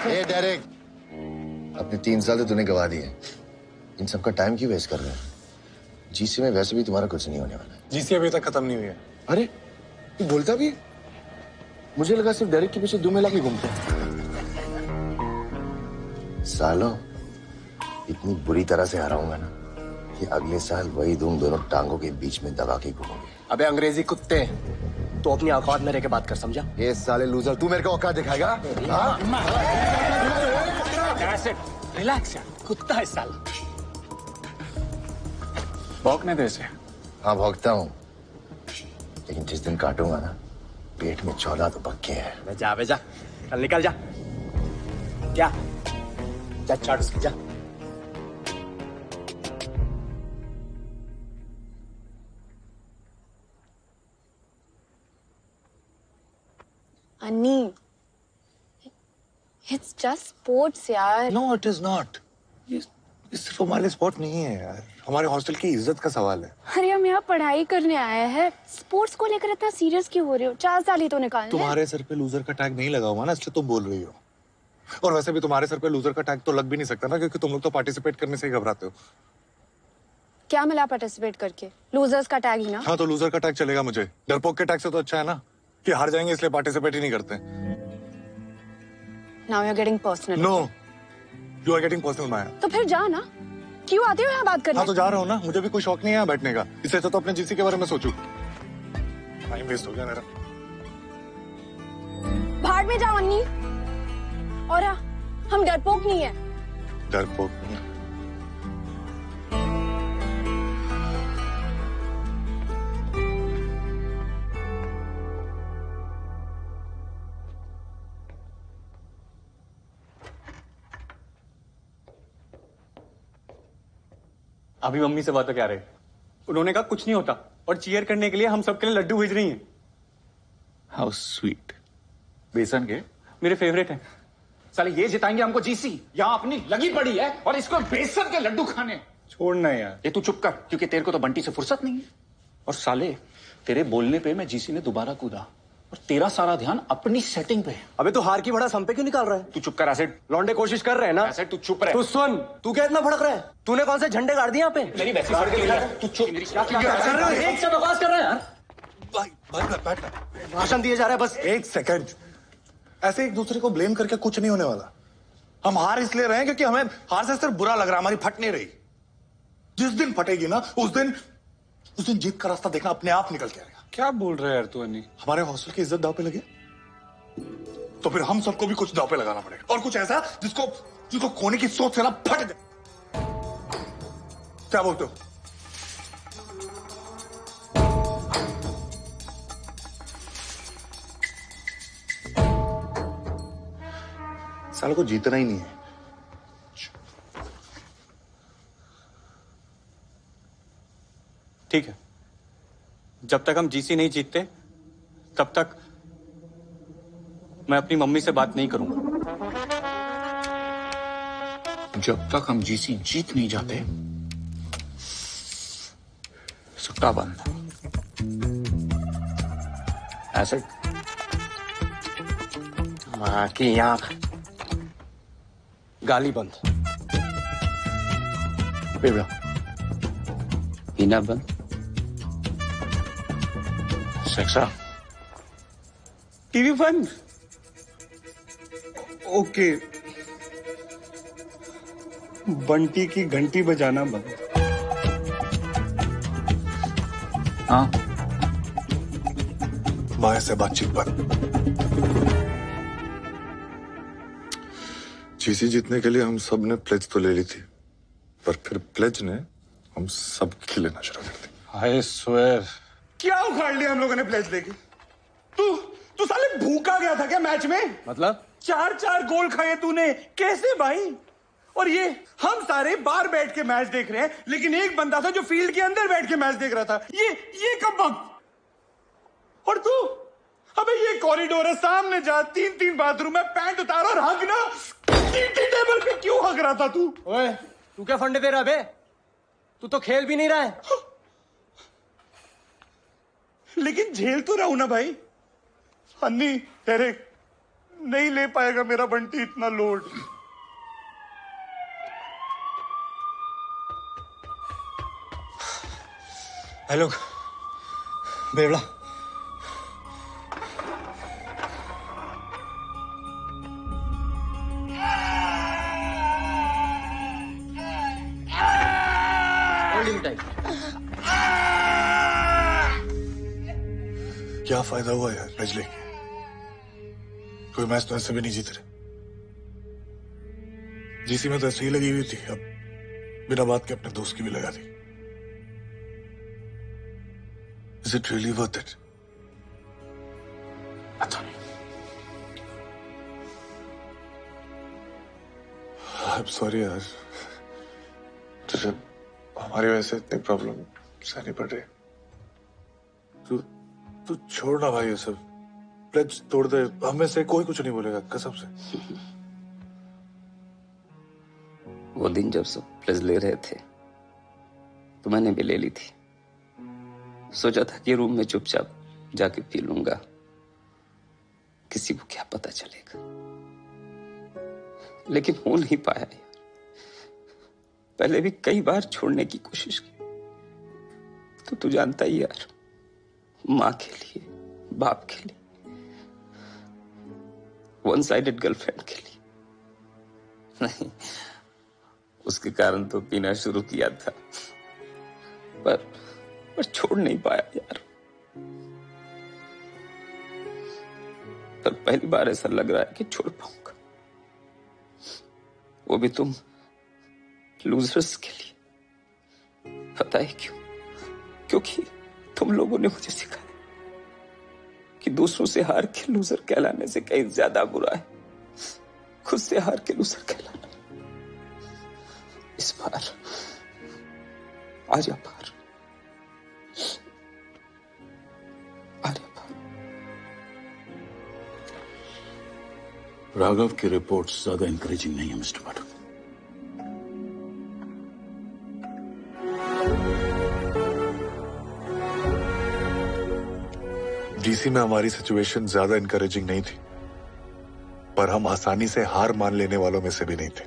ए डेरेक, अपने 3 साल तो तूने गवा दिए। इन सबका टाइम क्यों वेस्ट कर रहे हैं? जीसी में वैसे भी तुम्हारा कुछ नहीं होने वाला। जीसी अभी तक खत्म नहीं हुई है। अरे तू बोलता भी? मुझे लगा सिर्फ डेरेक के पीछे 2 महीना ही घूमते। सालों, इतनी बुरी तरह से हराऊंगा ना कि अगले साल वही तुम दोनों टांगों के बीच में दबा के घूमोगे। अबे अंग्रेजी कुत्ते, तो अपनी औकात में रह के बात कर, समझा? ये साले लूजर, तू मेरे को औकात दिखाएगा? रिलैक्स यार, कुत्ता है साला। भौंकने दे इसे। हाँ भौंकता हूँ, लेकिन जिस दिन काटूंगा ना, पेट में 14 तो पक्के हैं। जा बे जा, चल निकल जा। क्या? जा चाट उसकी, जा। अन्नी, it's just sports यार। No, it is not. ये सिर्फ हमारे स्पोर्ट नहीं है यार, हमारे हॉस्टल की इज्जत का सवाल है। अरे हम यहाँ पढ़ाई करने आए हैं, स्पोर्ट्स को लेकर इतना सीरियस क्यों हो रहे हो? 4 साल ही तो निकालने। तुम्हारे सर पे लूजर का टैग नहीं लगा हुआ ना, इसलिए तुम बोल रही हो। और वैसे भी तुम्हारे सर पे लूजर का टैग तो लग भी नहीं सकता ना, क्योंकि तुम लोग तो पार्टिसिपेट करने से ही घबराते हो। क्या मिला पार्टिसिपेट करके? लूजर्स का टैग ही ना। हाँ तो लूजर का टैग चलेगा मुझे। डरपोक के टैग से तो अच्छा है ना कि हार जाएंगे इसलिए पार्टिसिपेट ही नहीं करते। Now you're getting personal. No, you are getting personal, माया। तो फिर जा ना, क्यों आते हो यहाँ बात करने? हाँ तो जा रहा हूँ ना, मुझे भी कोई शौक नहीं है यहाँ बैठने का। इससे तो अपने जीसी के बारे में सोचूं। टाइम वेस्ट हो गया मेरा। भाड़ में जाओ अन्नी। और हाँ, हम डरपोक नहीं है। डरपोक नहीं। अभी मम्मी से बात क्या रहे? उन्होंने कहा कुछ नहीं होता और चीयर करने के लिए हम सबके लिए लड्डू भेज रही हैं। How sweet. बेसन के मेरे फेवरेट हैं। साले ये जिताएंगे हमको जीसी, यहाँ अपनी लगी पड़ी है और इसको बेसन के लड्डू खाने। छोड़ना यार। ये तू चुप कर, क्योंकि तेरे को तो बंटी से फुर्सत नहीं है। और साले तेरे बोलने पे मैं जीसी ने दोबारा कूदा और तेरा सारा ध्यान अपनी सेटिंग पे है। अबे तू हार की बड़ा सम पे क्यों निकाल रहा है? तू चुप कर एसिड। लौंडे कोशिश कर रहे हैं ना? एसिड तू चुप रह। तू सुन, तू क्या इतना भड़क रहा है? तूने कौन से झंडे गाड़ दिए यहाँ पे? मेरी वैसी फर्क नहीं है। तू चुप। क्या कर रहे हो? एक से बकवास कर रहे हैं यार। बैठ। भाषण दिए जा रहे हैं बस। एक सेकंड। ऐसे एक दूसरे को ब्लेम करके कुछ नहीं होने वाला। हम हार इसलिए रहे हैं क्योंकि हमें हार से सिर्फ बुरा लग रहा है, हमारी फट नहीं रही। जिस दिन फटेगी ना, उस दिन जीत का रास्ता देखना अपने आप निकल के आएगा। क्या बोल रहा है यार तू अन्नी? हमारे हॉस्टल की इज्जत दांव पे लगे तो फिर हम सबको भी कुछ दांव पे लगाना पड़ेगा, और कुछ ऐसा जिसको खोने की सोच से ना फट जाए। क्या बोलते हो? सालों को जीतना ही नहीं है। ठीक है, जब तक हम जीसी नहीं जीतते तब तक मैं अपनी मम्मी से बात नहीं करूंगा। जब तक हम जीसी जीत नहीं जाते, सुट्टा बंद। एसिड। माँ की आंख। गाली बंद। बेबड़ा। पीना बंद। सेक्सा। टीवी बंद। ओके। बंटी की घंटी बजाना बंद। हाँ। माया से बातचीत बंद। जीसी जीतने के लिए हम सब ने प्लेज तो ले ली थी, पर फिर प्लेज ने हम सब की लेना शुरू कर दी। I swear. क्या उखाड़ लिया हम लोगों ने प्लेज लेके? तू साले भूखा गया था क्या मैच में? मतलब? 4 गोल खाए तूने, कैसे भाई? और ये हम सारे बाहर बैठ के मैच देख रहे हैं, लेकिन एक बंदा था जो फील्ड के अंदर बैठ के मैच देख रहा था। ये कब वक्त। और तू, अबे ये कॉरिडोर है, सामने जा, 3 बाथरूम है, पैंट उतार और हग ना। टेबल पे क्यों हग रहा था तू? ओए, तू क्या फंडे दे रहा बे? तू तो खेल भी नहीं रहा है। लेकिन झेल तो रहा हूं ना भाई। अन्नी, एरिक, नहीं ले पाएगा मेरा बंटी इतना लोड। हेलो बेवड़ा, क्या फायदा हुआ यार मैच लेके? कोई मैच तो ऐसे भी नहीं जीत रहे। जीसी में तो ऐसे ही लगी हुई थी, अब बिना बात के अपने दोस्त की भी लगा दी। Is it really worth it? पता नहीं। I'm sorry यार, तुझे हमारी वजह से इतनी प्रॉब्लम सहनी पड़ रही। तू छोड़ ना भाई ये सब, प्लेज तोड़ दे, हमें से कोई कुछ नहीं बोलेगा कसम से। वो दिन जब सब प्लेज ले रहे थे तो मैंने भी ले ली थी। सोचा था कि रूम में चुपचाप जाके पी लूंगा, किसी को क्या पता चलेगा, लेकिन हो नहीं पाया यार। पहले भी कई बार छोड़ने की कोशिश की, तो तू जानता ही यार, माँ के लिए, बाप के लिए, वन साइडेड गर्लफ्रेंड के लिए नहीं, उसके कारण तो पीना शुरू किया था, पर छोड़ नहीं पाया यार। पर पहली बार ऐसा लग रहा है कि छोड़ पाऊंगा, वो भी तुम लूजर्स के लिए। पता है क्यों? क्योंकि तुम लोगों ने मुझे सिखाया कि दूसरों से हार के लूजर कहलाने से कहीं ज्यादा बुरा है खुद से हार के लूजर कहलाना। इस बार आजा पार, राघव की रिपोर्ट्स ज्यादा इंकरेजिंग नहीं है मिस्टर पाठक। डीसी में हमारी सिचुएशन ज्यादा इंकरेजिंग नहीं थी, पर हम आसानी से हार मान लेने वालों में से भी नहीं थे।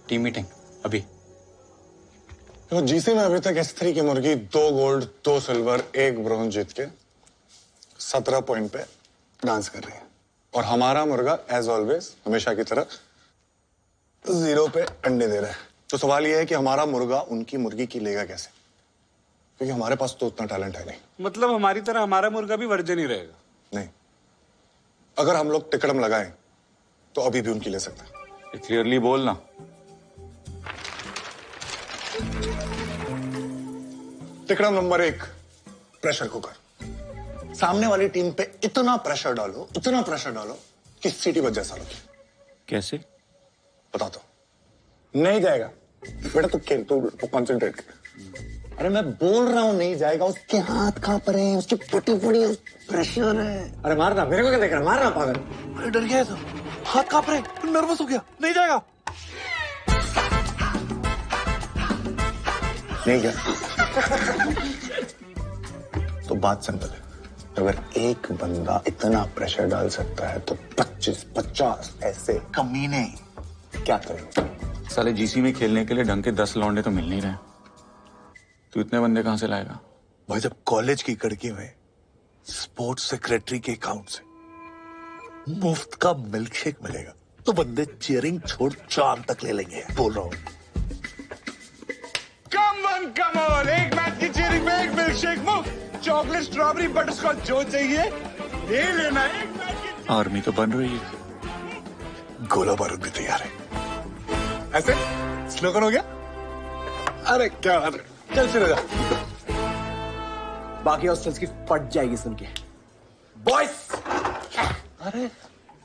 टीम मीटिंग अभी। तो जीसी में अभी तक S3 की मुर्गी 2 गोल्ड 2 सिल्वर 1 ब्रॉन्ज जीत के 17 पॉइंट पे डांस कर रही है, और हमारा मुर्गा एज ऑलवेज हमेशा की तरह 0 पे अंडे दे रहा है। तो सवाल यह है कि हमारा मुर्गा उनकी मुर्गी की लेगा कैसे, क्योंकि हमारे पास तो उतना टैलेंट है नहीं। मतलब हमारी तरह हमारा मुर्गा भी वर्जन ही रहेगा? नहीं, अगर हम लोग टिकड़म लगाएं तो अभी भी उनकी ले सकते हैं। क्लियरली बोलना। टिकड़म नंबर 1, प्रेशर कुकर। सामने वाली टीम पे इतना प्रेशर डालो कि सीटी बज जैसा लगे। कैसे? बता दो। नहीं जाएगा बेटा, तू खेल, तू कंसंट्रेट कर। अरे मैं बोल रहा हूं नहीं जाएगा, उसके हाथ कांप रहे हैं, उसकी फटी प्रेशर है। अरे मारना, मेरे को क्या देख रहा है, मारना पागल। अरे डर गया तो, हाथ कांप रहे, नर्वस हो गया, नहीं जाएगा। नहीं गया तो बात सिंपल है, अगर एक बंदा इतना प्रेशर डाल सकता है तो 25-50 ऐसे कमीने क्या करेंगे? साले जीसी में खेलने के लिए ढंग के 10 लौंडे तो मिल नहीं रहे। तू इतने बंदे कहां से लाएगा? भाई जब कॉलेज की कड़की में स्पोर्ट्स सेक्रेटरी के अकाउंट से मुफ्त का मिल्कशेक मिलेगा तो बंदे चीयरिंग छोड़ चांद तक ले लेंगे, बोल रहा हूं। कम ऑन, एक मैच की चीयरिंग में 1 मिल्कशेक मुफ्त, चॉकलेट स्ट्रॉबेरी बटरस्कॉच जो चाहिए ले लेना। एक मैच की आर्मी तो बन रही है, गोला बारूद भी तैयार है। ऐसे स्लोगन हो गया। अरे क्या बात है, चल फिर जा। बाकी हॉस्टल्स की फट जाएगी सुन के। बॉयज, अरे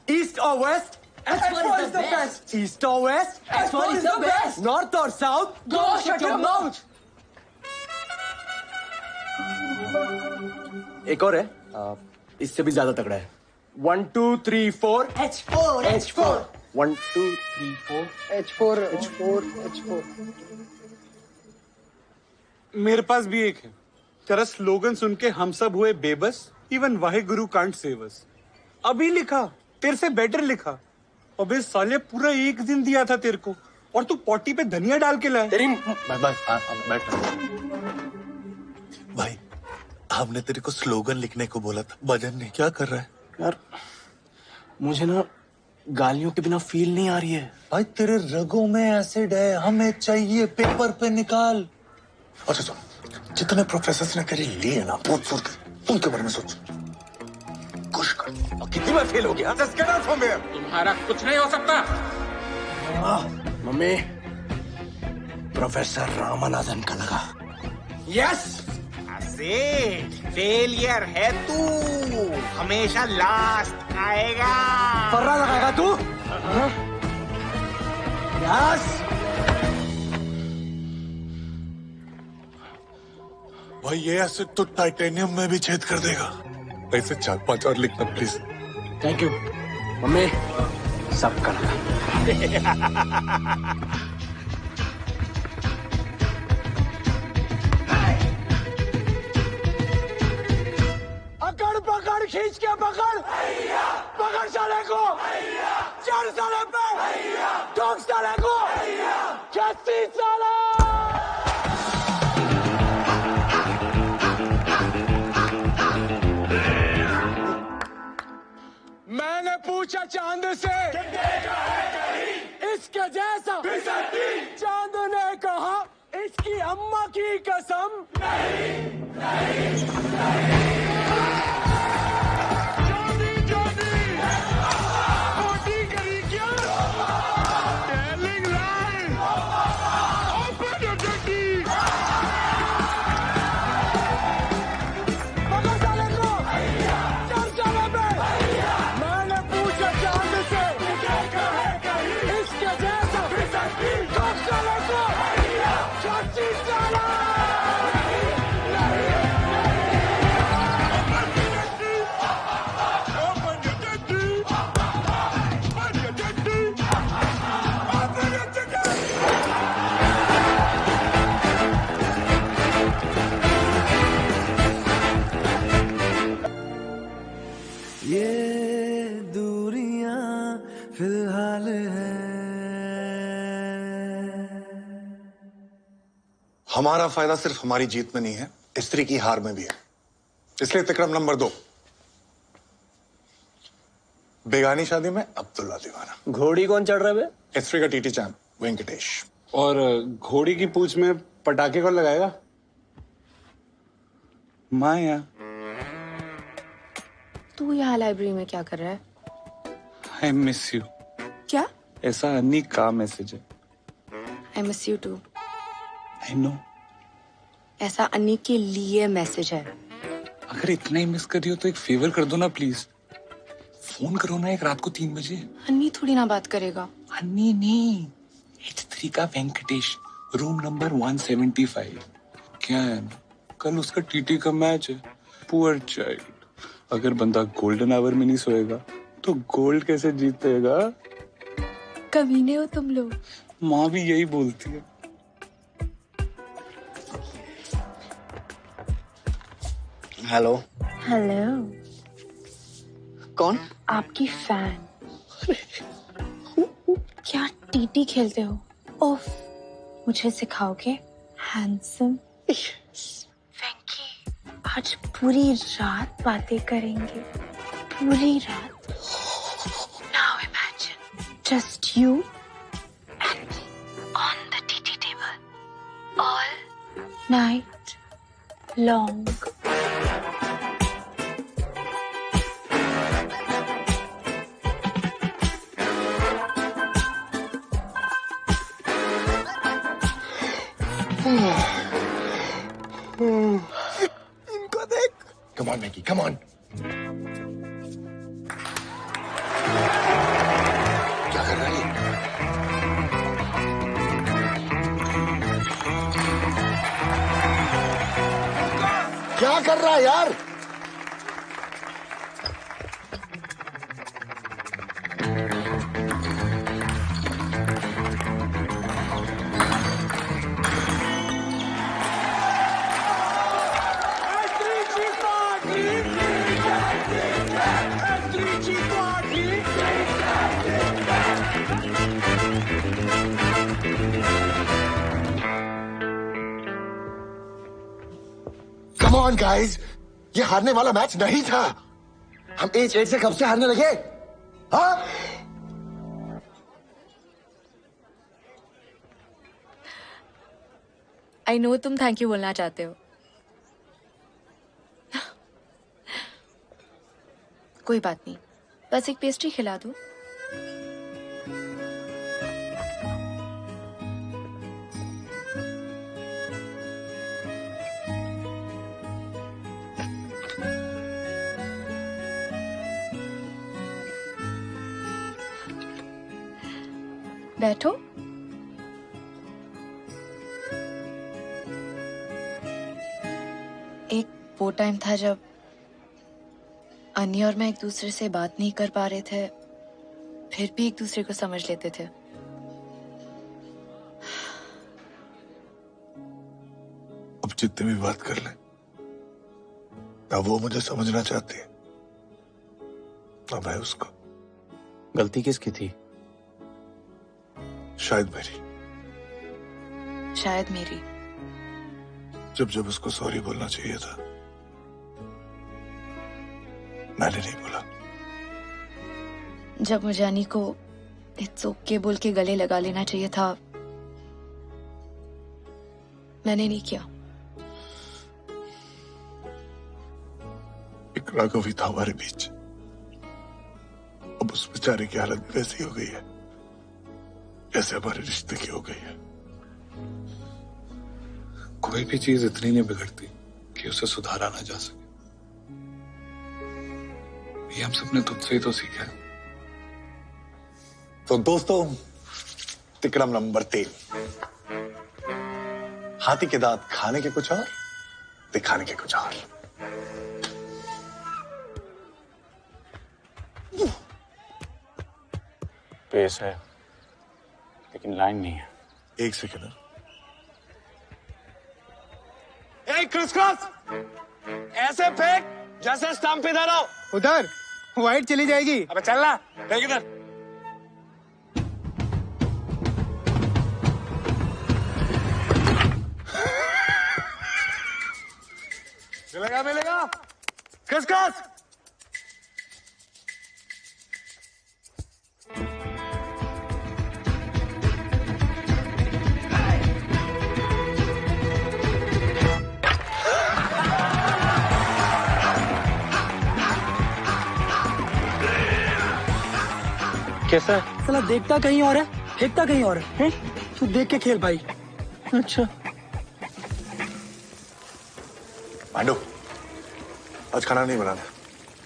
ईस्ट और waste H4 is the best. East or west? H4 is the best. North or south? Go shut your mouth. एक और है, इससे भी ज्यादा तगड़ा है। 1 2 3 4 H4 H4 1 2 3 4 H4 H4 H4। मेरे पास भी एक है। तेरा स्लोगन सुन के हम सब हुए बेबस। Even Waheguru can't save us. अभी लिखा, तेरे से बेटर लिखा। अबे साले पूरा एक दिन दिया था तेरे को और तू पॉटी पे धनिया डाल के लाया। तेरी बैठ। भाई हमने तेरे को स्लोगन लिखने को बोला था, भजन नहीं। क्या कर रहा है यार? मुझे ना गालियों के बिना फील नहीं आ रही है। भाई तेरे रगों में एसिड है, हमें चाहिए पेपर पे निकाल। अच्छा सुन, जितने प्रोफेसर ने तेरी लिए ना उनके बारे में सोच। खुश कर। और कितनी बार फेल हो गया? तुम्हारा कुछ नहीं हो सकता। मम्मी, प्रोफेसर रामानुजन का लगा। यस, फेलियर है तू, हमेशा लास्ट आएगा। फर्रा लगाएगा तू? यस। भाई ये एसिड तो टाइटेनियम में भी छेद कर देगा। ऐसे 4-5 और लिखना प्लीज। थैंक यू मम्मी, सबका लगा। अकड़ पकड़ खींच के पकड़, पकड़ साले को, चढ़ साले पे, ठोक साले को, खींच साला। मैंने पूछा चांद से इसके जैसा, चांद ने कहा इसकी अम्मा की कसम फिलहाल है। हमारा फायदा सिर्फ हमारी जीत में नहीं है, स्त्री की हार में भी है। इसलिए तिक्रम नंबर 2, बेगानी शादी में अब्दुल्ला दीवाना। घोड़ी कौन चढ़ रहा है? स्त्री का टीटी चैंप वेंकटेश। और घोड़ी की पूंछ में पटाखे कौन लगाएगा? माया। तू यहाँ लाइब्रेरी में क्या कर रहा है? I miss you. क्या? ऐसा अन्नी का मैसेज है। I miss you too. I know. ऐसा अन्नी के लिए मैसेज है। अगर इतना ही मिस कर रही हो तो एक फेवर कर दो ना प्लीज। फोन करो ना एक रात को 3 बजे। अन्नी थोड़ी ना बात करेगा। अन्नी नहीं, H3 का वेंकटेश, रूम नंबर 175। क्या है ना, कल उसका टीटी का मैच है। Poor child. अगर बंदा गोल्डन आवर में नहीं सोएगा तो गोल्ड कैसे जीतेगा? कमीने हो तुम लोग। माँ भी यही बोलती है। हेलो। हेलो। कौन? आपकी फैन। क्या टीटी खेलते हो? ओफ, मुझे सिखाओगे? हैंडसम। वेंकी, आज पूरी रात बातें करेंगे। पूरी रात। Now imagine, just you and me on the TT table all night long. इनको देख। Come on, Maggie, come on. क्या कर रहा है यार? Come on guys, ये हारने वाला मैच नहीं था। हम 8-8 से कब से हारने लगे? हाँ? आई नो तुम थैंक यू बोलना चाहते हो। कोई बात नहीं, बस एक पेस्ट्री खिला दो। बैठो। एक वो टाइम था जब अन्नी और मैं एक दूसरे से बात नहीं कर पा रहे थे, फिर भी एक दूसरे को समझ लेते थे। अब जितने भी बात कर लें, ना वो मुझे समझना चाहती है ना मैं उसको। गलती किसकी थी? शायद मेरी। शायद मेरी। जब जब उसको सॉरी बोलना चाहिए था, मैंने नहीं बोला। जब मुझे अन्नी को इट्स ओके बोल के गले लगा लेना चाहिए था, मैंने नहीं किया। एक राघव भी था हमारे बीच, अब उस बेचारे की हालत भी वैसी हो गई है जैसे हमारे रिश्ते की हो गई है। कोई भी चीज इतनी नहीं बिगड़ती कि उसे सुधारा ना जा सके। ये हम सबने तुझसे ही तो सीखा है। तो दोस्तों, तिक्रम नंबर 3। हाथी के दांत खाने के कुछ और, दिखाने के कुछ और। पेस है लेकिन लाइन नहीं है। एक सेकंड। क्रिस क्रॉस ऐसे फेंक जैसे स्टंप पे धरा हो। उधर वाइट चली जाएगी। अबे चल ना, फेंक इधर। मिलेगा मिलेगा। Criss cross. कैसा? साला देखता कहीं और है, फेंकता कहीं और है। तू देख के खेल भाई। अच्छा। पांडु, आज खाना नहीं बनाना,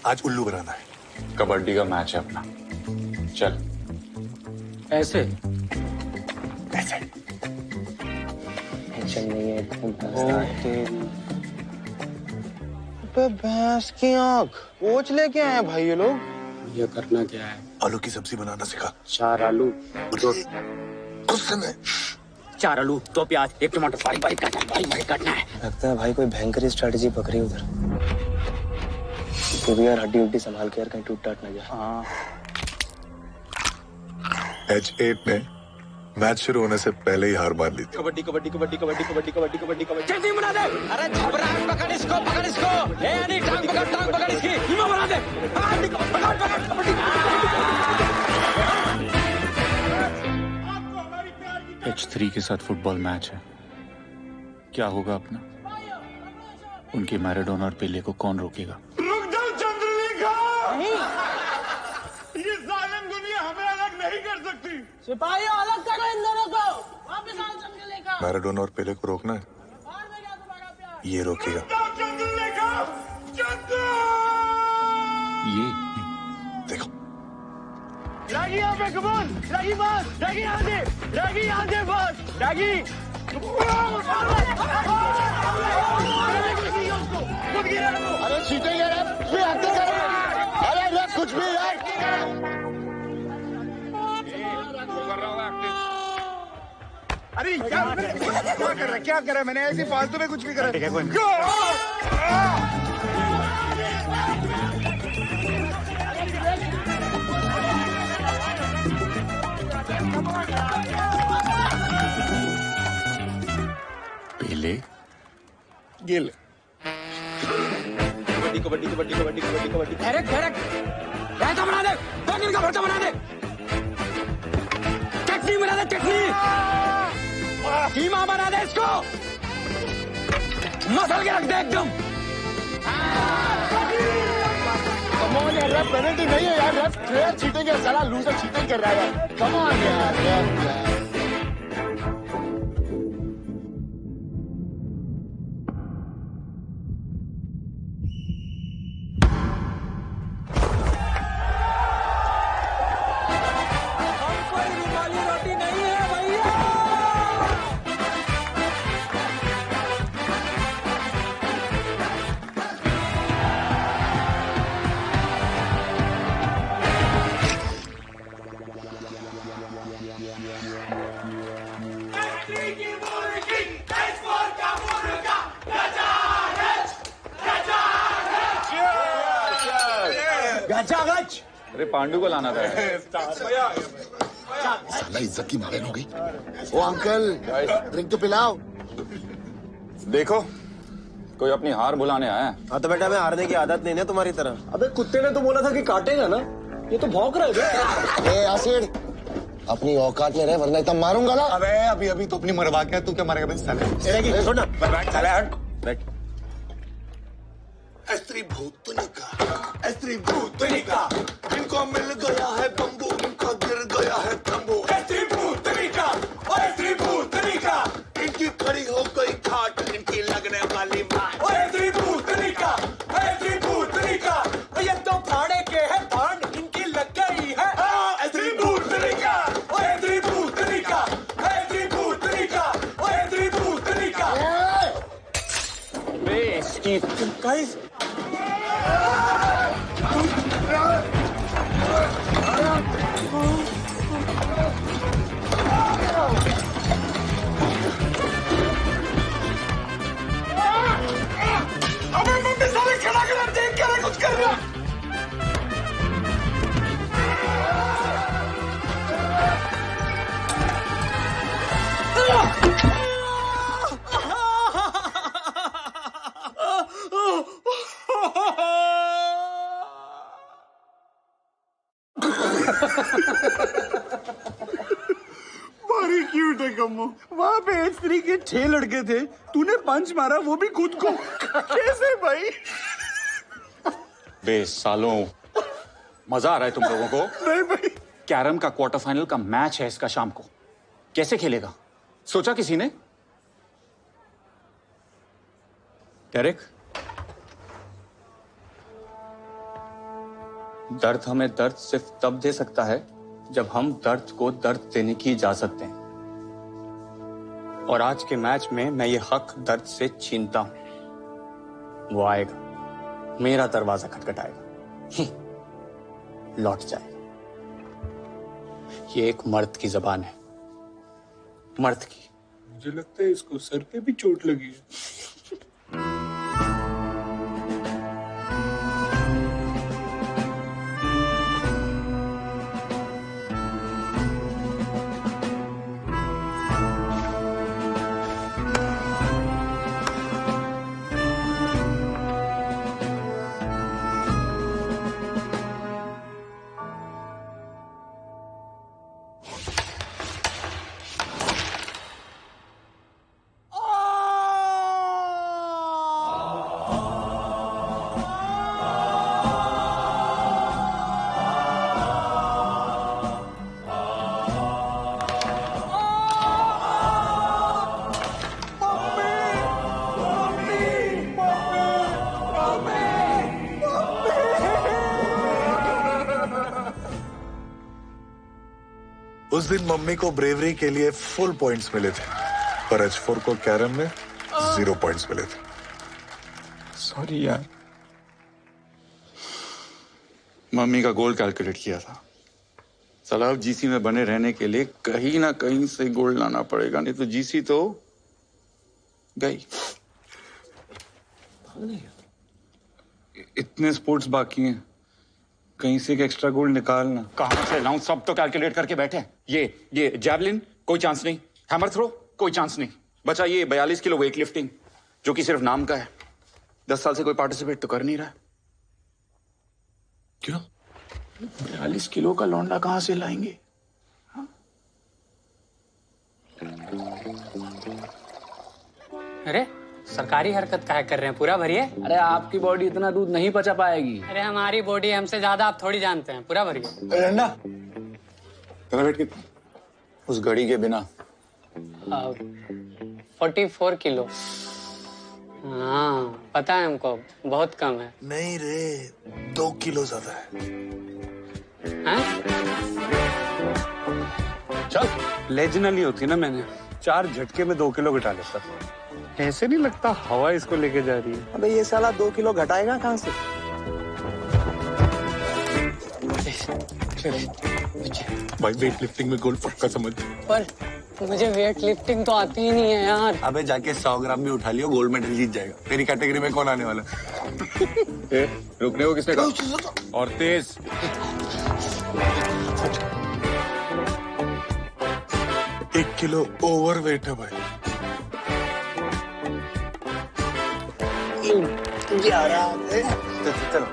आज उल्लू बनाना है। कबड्डी का मैच है अपना, चल। ऐसे ऐसे टेंशन नहीं है। भैंस की आंख कोच लेके आए भाई ये लोग। ये करना क्या है? आलू की सब्जी बनाना सिखा। 4 आलू, 2 गुस्से में 4 आलू, 2 प्याज, 1 टमाटर, बारीक बारीक काटना है। लगता है भाई कोई भयंकर स्ट्रेटेजी पकड़ी उधर। तो भी यार हड्डी उड्डी संभाल के यार, कहीं टूट टाट ना जाए। H8 ने मैच शुरू होने से पहले ही हार मान ली थी। कबड्डी कबड्डी कबड्डी कबड्डी कबड्डी कबड्डी कबड्डी कबड्डी। कैसे बना दे? अरे झबरा पकड़ इसको, पकड़ इसको। ए यानी टांग पकड़ इसकी। हीमा बना दे। पकड़ कबड्डी। H3 के साथ फुटबॉल मैच है, क्या होगा अपना? उनके मैराडोना और पेले को कौन रोकेगा? रुक जाओ चंद्रलेखा। ये जालिम दुनिया हमें अलग नहीं कर सकती। सिपाही अलग करो इन दोनों को। वापस आओ चंद्रलेखा। मैराडोना और पेले को रोकना है, ये रोकेगा। चंद्रलेखा, ये देखो। रागी यहाँ पे, कमान रागी बस, रागी यहाँ से बस, रागी खुद गिरा है वो। अरे चीटिंग है रेफ, ये एक्टिंग कर रहा है। अरे रेफ कुछ भी यार। अरे क्या कर रहा है, क्या कर रहा है? मैंने ऐसी फालतू में कुछ भी करा। ठीक है कोई पहले गिल कबड्डी कबड्डी कबड्डी कबड्डी कबड्डी कबड्डी। अरे रायता बना दे, बैंगन का भरता बना दे, चटनी बना दे, चटनी कीमा बना दे, इसको मसल के रख दे एकदम। कम ऑन यार, रेफ पेनल्टी नहीं है यार, रेफ क्लियर चीटिंग है, साला लूजर चीटिंग कर रहा है यार। कम ऑन यार, रेफ अरे पांडु को लाना था। साला इज्जत की मारे हो गई। ओ अंकल ड्रिंक तो पिलाओ। देखो कोई अपनी हार बुलाने आया है। हाँ तो बेटा मैं हारने की आदत नहीं है तुम्हारी तरह। अबे कुत्ते ने तो बोला था कि काटेगा ना, ये तो भौंक रहा है। ए आसिड अपनी औकात में रहे वरना इतना मारूंगा ना। अबे अभी अभी तो अपनी मरवा के तू क्या मारेगा भाई साले? छोड़ना बैठ। स्त्री भूतनिका इनको मिल गया है बम्बू, इनका गिर गया है तंबू। स्त्री भूतनिका इनकी खड़ी हो गई ठाट, इनकी लगने वाली मार। स्त्री भूतनिका ये तो फाड़े के है बाण, इनकी लग गई है। स्त्री भूतनिका गाइस अबे मम्मी साले खड़ा कर देख के कुछ कर रहा। बड़ी क्यूट है कम्मो। वहाँ पे स्त्री के 6 लड़के थे, तूने पंच मारा वो भी खुद को। कैसे भाई? बे सालों, मजा आ रहा है तुम लोगों को? नहीं भाई। कैरम का क्वार्टर फाइनल का मैच है इसका शाम को, कैसे खेलेगा सोचा किसी ने? डेरेक, दर्द हमें दर्द सिर्फ तब दे सकता है जब हम दर्द को दर्द देने की इजाजत दें। और आज के मैच में मैं ये हक दर्द से छीनता हूं। वो आएगा, मेरा दरवाजा खटखटाएगा, लौट जाएगा। ये एक मर्द की जबान है, मर्द की। मुझे लगता है इसको सर पे भी चोट लगी है। उस दिन मम्मी को ब्रेवरी के लिए फुल पॉइंट्स मिले थे, पर H4 को कैरम में 0 पॉइंट्स मिले थे। सॉरी यार, मम्मी का गोल कैलकुलेट किया था। साला अब जीसी में बने रहने के लिए कहीं ना कहीं से गोल्ड लाना पड़ेगा, नहीं तो जीसी तो गई। इतने स्पोर्ट्स बाकी हैं, कहीं से एक एक्स्ट्रा गोल्ड निकालना। कहां से लाऊं? सब तो कैलकुलेट करके बैठे हैं। ये जैवलिन कोई चांस नहीं, हैमर थ्रो कोई चांस नहीं, बचा ये 42 किलो वेट लिफ्टिंग जो कि सिर्फ नाम का है। 10 साल से कोई पार्टिसिपेट तो कर नहीं रहा। क्यों? 42 किलो का लौंडा कहां से लाएंगे? अरे सरकारी हरकत काहे कर रहे हैं, पूरा भरिए। अरे आपकी बॉडी इतना दूध नहीं पचा पाएगी। अरे हमारी बॉडी हमसे ज्यादा आप थोड़ी जानते हैं, पूरा भरिए। डंडा तेरा वेट कितना? उस घड़ी के बिना 44 किलो। हाँ पता है हमको, बहुत कम है। नहीं रे, 2 किलो ज्यादा है। चल लेजनल ही होती ना, मैंने 4 झटके में 2 किलो घटा लेता। ऐसे नहीं लगता हवा इसको लेके जा रही है। अबे ये साला 2 किलो घटाएगा कहाँ से? भाई वेट लिफ्टिंग में गोल्ड पक्का समझ। पर मुझे वेट लिफ्टिंग तो आती ही नहीं है यार। अबे जाके 100 ग्राम भी उठा लियो, गोल्ड मेडल जीत जाएगा। तेरी कैटेगरी में कौन आने वाला? रुकने को किसने कहा? और तेज। एक किलो ओवर वेट है भाई। 11 चलो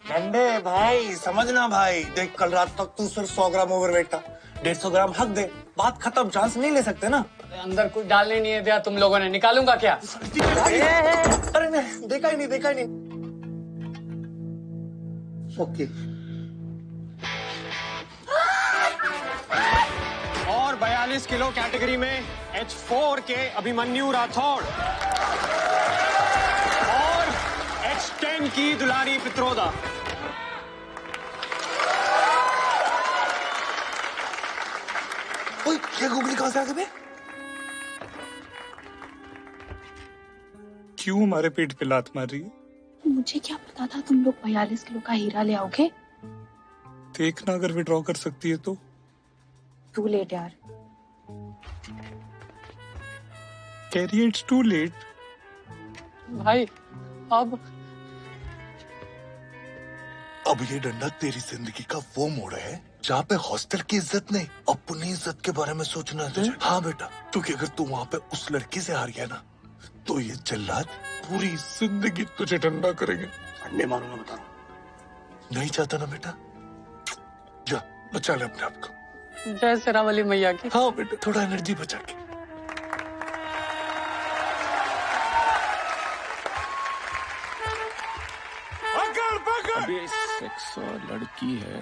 डंडे भाई समझना भाई, देख कल रात तक तू सिर्फ 100 ग्राम ओवरवेट था, 150 ग्राम हक दे, बात खत्म। चांस नहीं ले सकते ना। अंदर कुछ डालने नहीं दिया तुम लोगों ने, निकालूंगा क्या? अरे नहीं, देखा ही नहीं। ओके। और 42 किलो कैटेगरी में H4 के अभिमन्यु राठौड़ और H10 की दुलारी पित्रोदा। ओए, ये गुगली कहां से आ गए बे? क्यों हमारे पेट पे लात मार रही है? मुझे क्या पता था तुम लोग 42 किलो का हीरा ले आओगे। देखना अगर विड्रॉ कर सकती है तो। टू लेट यार। Carrie it's too late. भाई अब ये डंडा तेरी जिंदगी का वो मोड़ है जहाँ पे हॉस्टल की इज्जत नहीं, अपनी इज्जत के बारे में सोचना है तुझे। हाँ बेटा, क्योंकि अगर तू वहाँ पे उस लड़की से हार गया ना, तो ये जल्लाद पूरी जिंदगी तुझे डंडा करेंगे। अंडे मारूंगा बता रहा। नहीं चाहता ना बेटा? जा बचा ले अपने आप को। जय शेरावाली मैया की। हाँ बेटा, थोड़ा एनर्जी बचा के। अबे सेक्स और लड़की है।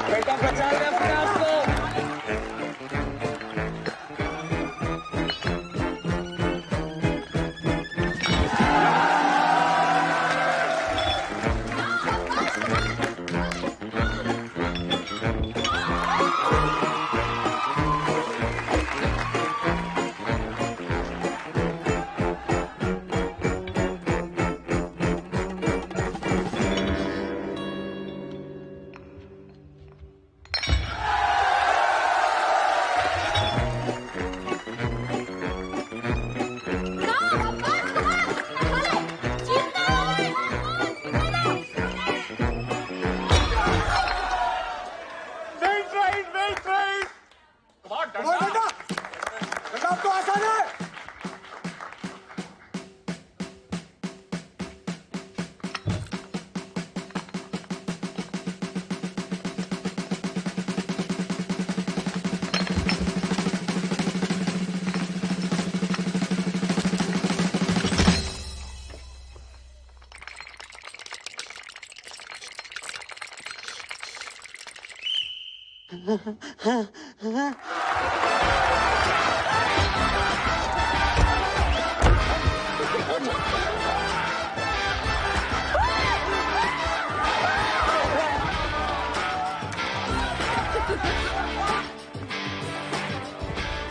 बेटा बचा ले अपने आप को।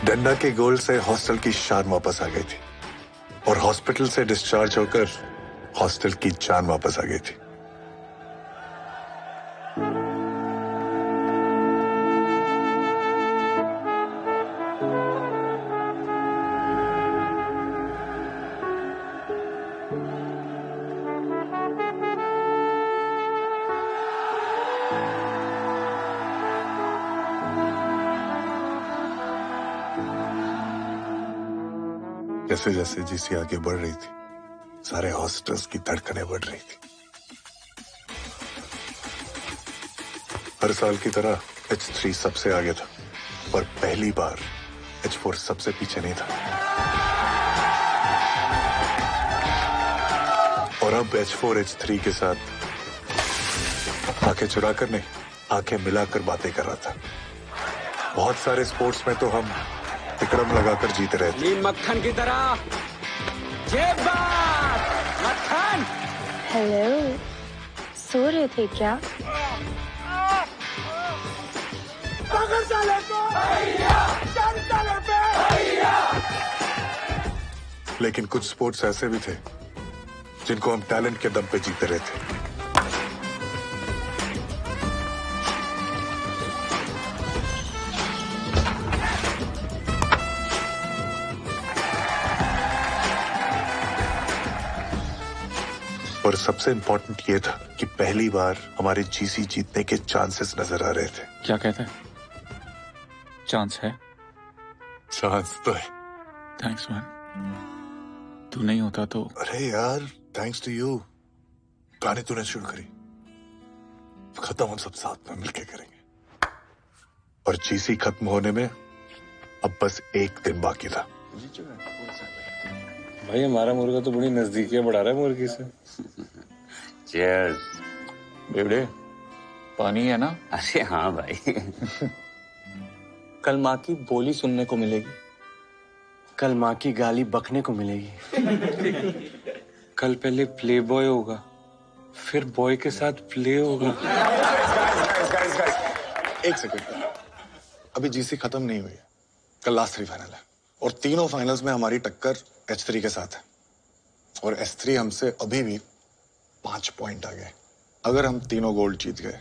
डंडा के गोल से हॉस्टल की शान वापस आ गई थी और हॉस्पिटल से डिस्चार्ज होकर हॉस्टल की जान वापस आ गई थी। जैसे जैसे जीसी आगे बढ़ रही थी, सारे हॉस्टल्स की धड़कनें बढ़ रही थी। हर साल की तरह H3 सबसे आगे था, पर पहली बार H4 सबसे पीछे नहीं था। और अब H4 H3 के साथ आंखें चुराकर नहीं, आंखें मिलाकर बातें कर रहा था। बहुत सारे स्पोर्ट्स में तो हम तिकड़म लगाकर जीते रहे थे। मक्खन की तरह ये बात मक्खन। हेलो, सो रहे थे क्या? पकड़ साले को, चल साले पे। लेकिन कुछ स्पोर्ट्स ऐसे भी थे जिनको हम टैलेंट के दम पे जीते रहे थे। और सबसे इंपॉर्टेंट ये था कि पहली बार हमारे जीसी जीतने के चांसेस नजर आ रहे थे। क्या कहता है? चांस है? चांस तो है। Thanks man. तू नहीं होता तो। अरे यार, थैंक्स टू यू। गाने तूने शुरू करी, खत्म हम सब साथ में मिलके करेंगे। और जीसी खत्म होने में अब बस एक दिन बाकी था। भाई हमारा मुर्गा तो बड़ी नजदीकियां बढ़ा रहा है मुर्गी से। चीयर्स। बेवड़े, पानी है ना? अरे हाँ भाई। कल माँ की बोली सुनने को मिलेगी। कल माँ की गाली बकने को मिलेगी। कल पहले प्ले बॉय होगा, फिर बॉय के साथ प्ले होगा। एक सेकंड, अभी जीसी खत्म नहीं हुई है। कल लास्ट 3 फाइनल है और तीनों फाइनल्स में हमारी टक्कर H3 के साथ है और S3 हमसे अभी भी 5 पॉइंट आ गए। अगर हम तीनों गोल्ड जीत गए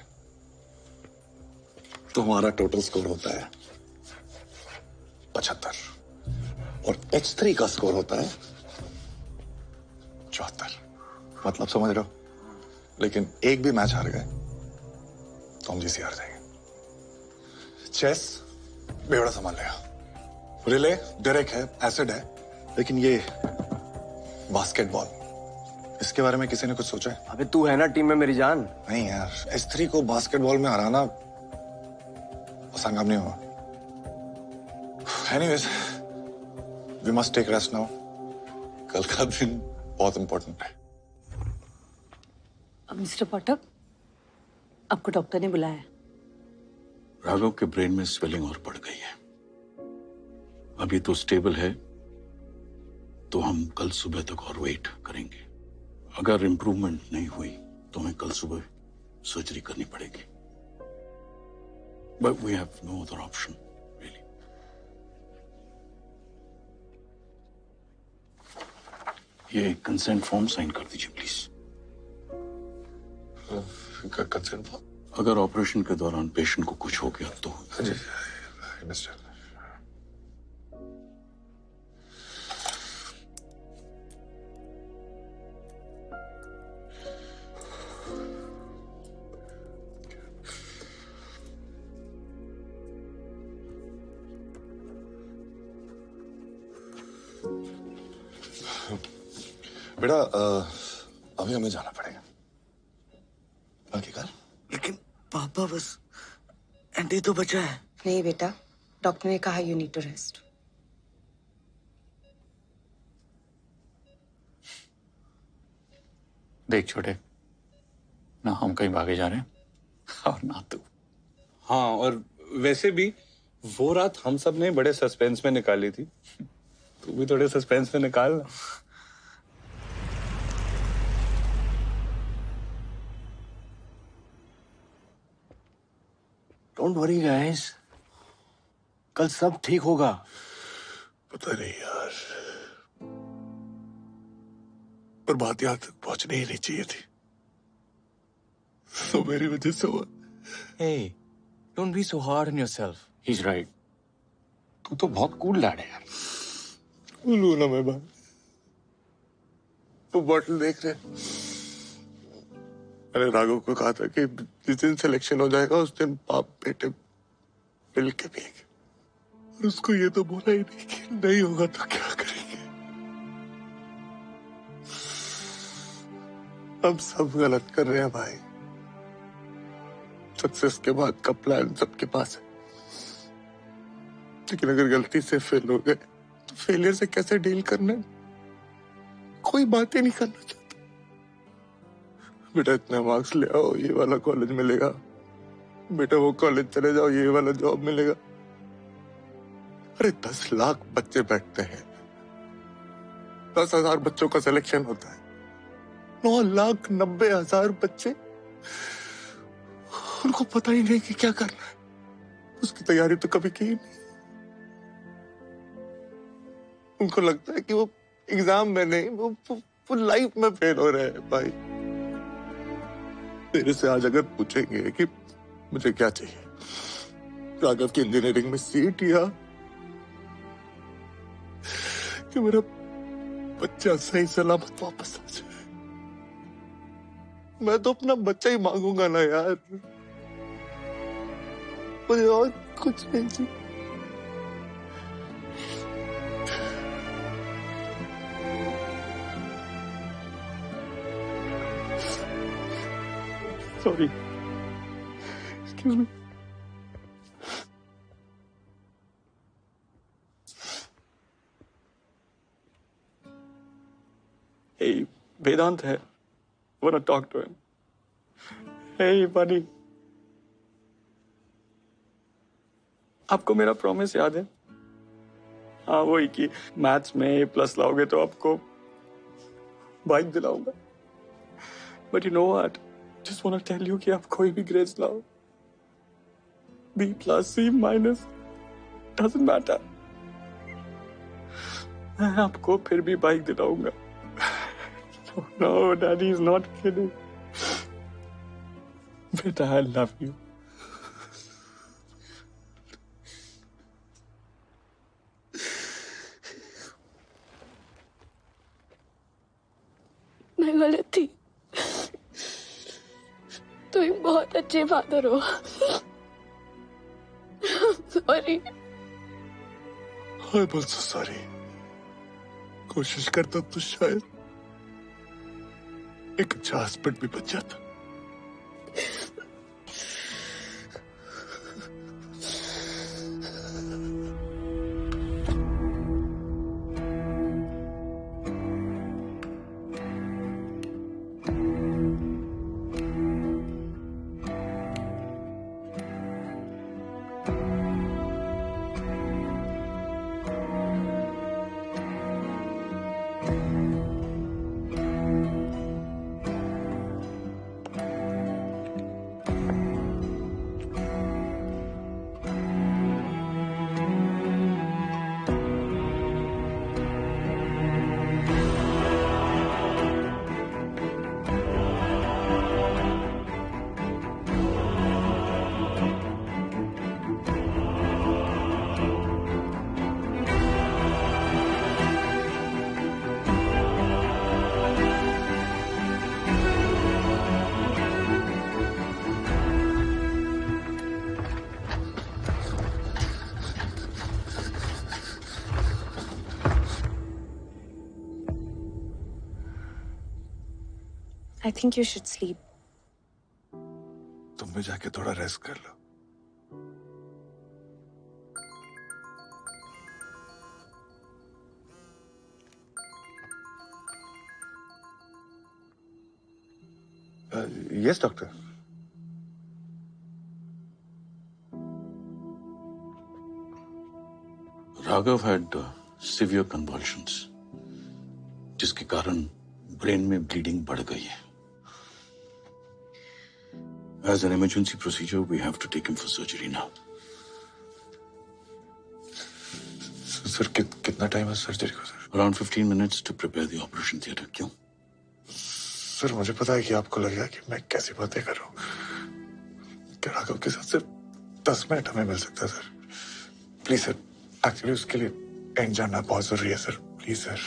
तो हमारा टोटल स्कोर होता है 75 और H3 का स्कोर होता है 74। मतलब समझ रहे हो? लेकिन एक भी मैच हार गए तो हम जीसी हार जाएंगे। चेस बेवड़ा संभाल लेगा, रिले डायरेक्ट है, एसिड है, लेकिन ये बास्केटबॉल, इसके बारे में किसी ने कुछ सोचा है? अबे तू है ना टीम में मेरी जान। नहीं यार, S3 को बास्केटबॉल में हराना आसान काम नहीं होगा। Anyways, we must take rest now. कल का दिन बहुत इंपॉर्टेंट है। मिस्टर पाठक, आपको डॉक्टर ने बुलाया। राघव के ब्रेन में स्वेलिंग और बढ़ गई है। अभी तो स्टेबल है, तो हम कल सुबह तक और वेट करेंगे। अगर इंप्रूवमेंट नहीं हुई तो हमें कल सुबह सर्जरी करनी पड़ेगी। But we have no other option really. ये कंसेंट फॉर्म साइन कर दीजिए प्लीज। Consent form? अगर ऑपरेशन के दौरान पेशेंट को कुछ हो गया तो। मिस्टर, बेटा, अभी हमें जाना पड़ेगा। बाकी कल? लेकिन पापा, बस एंटी तो बचा है। नहीं बेटा, डॉक्टर ने कहा यू नीड टू रेस्ट। देख छोटे, ना हम कहीं भागे जा रहे हैं और ना तू। हाँ, और वैसे भी वो रात हम सब ने बड़े सस्पेंस में निकाली थी। तू भी थोड़े सस्पेंस में निकाल ना। डोंट वरी गाइस, कल सब ठीक होगा। पता नहीं यार, पर बात यहाँ तक पहुंचनी ही नहीं चाहिए थी, तो मेरी वजह से हुआ। Hey, don't be so hard on yourself. He's right. तू तो बहुत कूल लैड है यार। बोलू ना मैं बात, वो बॉटल देख रहे, मैंने राघव को कहा था कि जिस दिन सिलेक्शन हो जाएगा उस दिन बाप बेटे मिल के पिएंगे, और उसको ये तो बोला ही नहीं कि नहीं होगा तो क्या करेंगे। हम सब गलत कर रहे हैं भाई, सक्सेस के बाद का प्लान सबके पास है, लेकिन अगर गलती से फेल हो गए तो फेलियर से कैसे डील करना है, कोई बात ही नहीं करना चाहता। बेटा इतने मार्क्स ले आओ ये वाला कॉलेज मिलेगा, बेटा वो कॉलेज चले जाओ ये वाला जॉब मिलेगा। अरे 10 लाख बच्चे बैठते हैं, 10,000 बच्चों का सिलेक्शन होता है, 9,90,000 बच्चे, उनको पता ही नहीं कि क्या करना है, उसकी तैयारी तो कभी की ही नहीं। उनको लगता है कि वो एग्जाम में नहीं, वो लाइफ में फेल हो रहे हैं। भाई तेरे से आज अगर पूछेंगे कि मुझे क्या चाहिए, राघव की इंजीनियरिंग में सीट या कि मेरा बच्चा सही सलामत वापस आ जाए, मैं तो अपना बच्चा ही मांगूंगा ना यार, मुझे और कुछ नहीं चाहिए। Sorry, excuse me. Hey, Vedant है, wanna talk to him. Hey buddy, आपको मेरा प्रॉमिस याद है? हाँ वही कि मैथ्स में A+ लाओगे तो आपको bike दिलाऊंगा। But you know what? Just wanna tell you कि आप कोई भी ग्रेड्स लाओ, B+, C-, doesn't matter, मैं आपको फिर भी bike दिलाऊंगा। No, Daddy is not kidding. Beta, I love you. मैं गलत थी, तुम एक बहुत अच्छे फादर हो। सॉरी। I'm also sorry। कोशिश करता तो शायद एक अच्छा हस्बैंड भी बच जाता। I think you should sleep. तुम भी जाके थोड़ा रेस्ट कर लो। Yes, doctor. Raghav had severe convulsions, जिसके कारण ब्रेन में ब्लीडिंग बढ़ गई है। As an emergency procedure, we have to take him for surgery now. Sir कितना टाइम है सर्जरी को sir? Around 15 minutes to prepare the operation theatre. क्यों? सर मुझे पता है कि आपको लगेगा कि मैं कैसी बातें कर रहा हूँ। क्या राघव के साथ सिर्फ 10 मिनट हमें मिल सकता है सर? प्लीज सर, एक्चुअली उसके लिए एंड जानना बहुत जरूरी है sir. Please sir.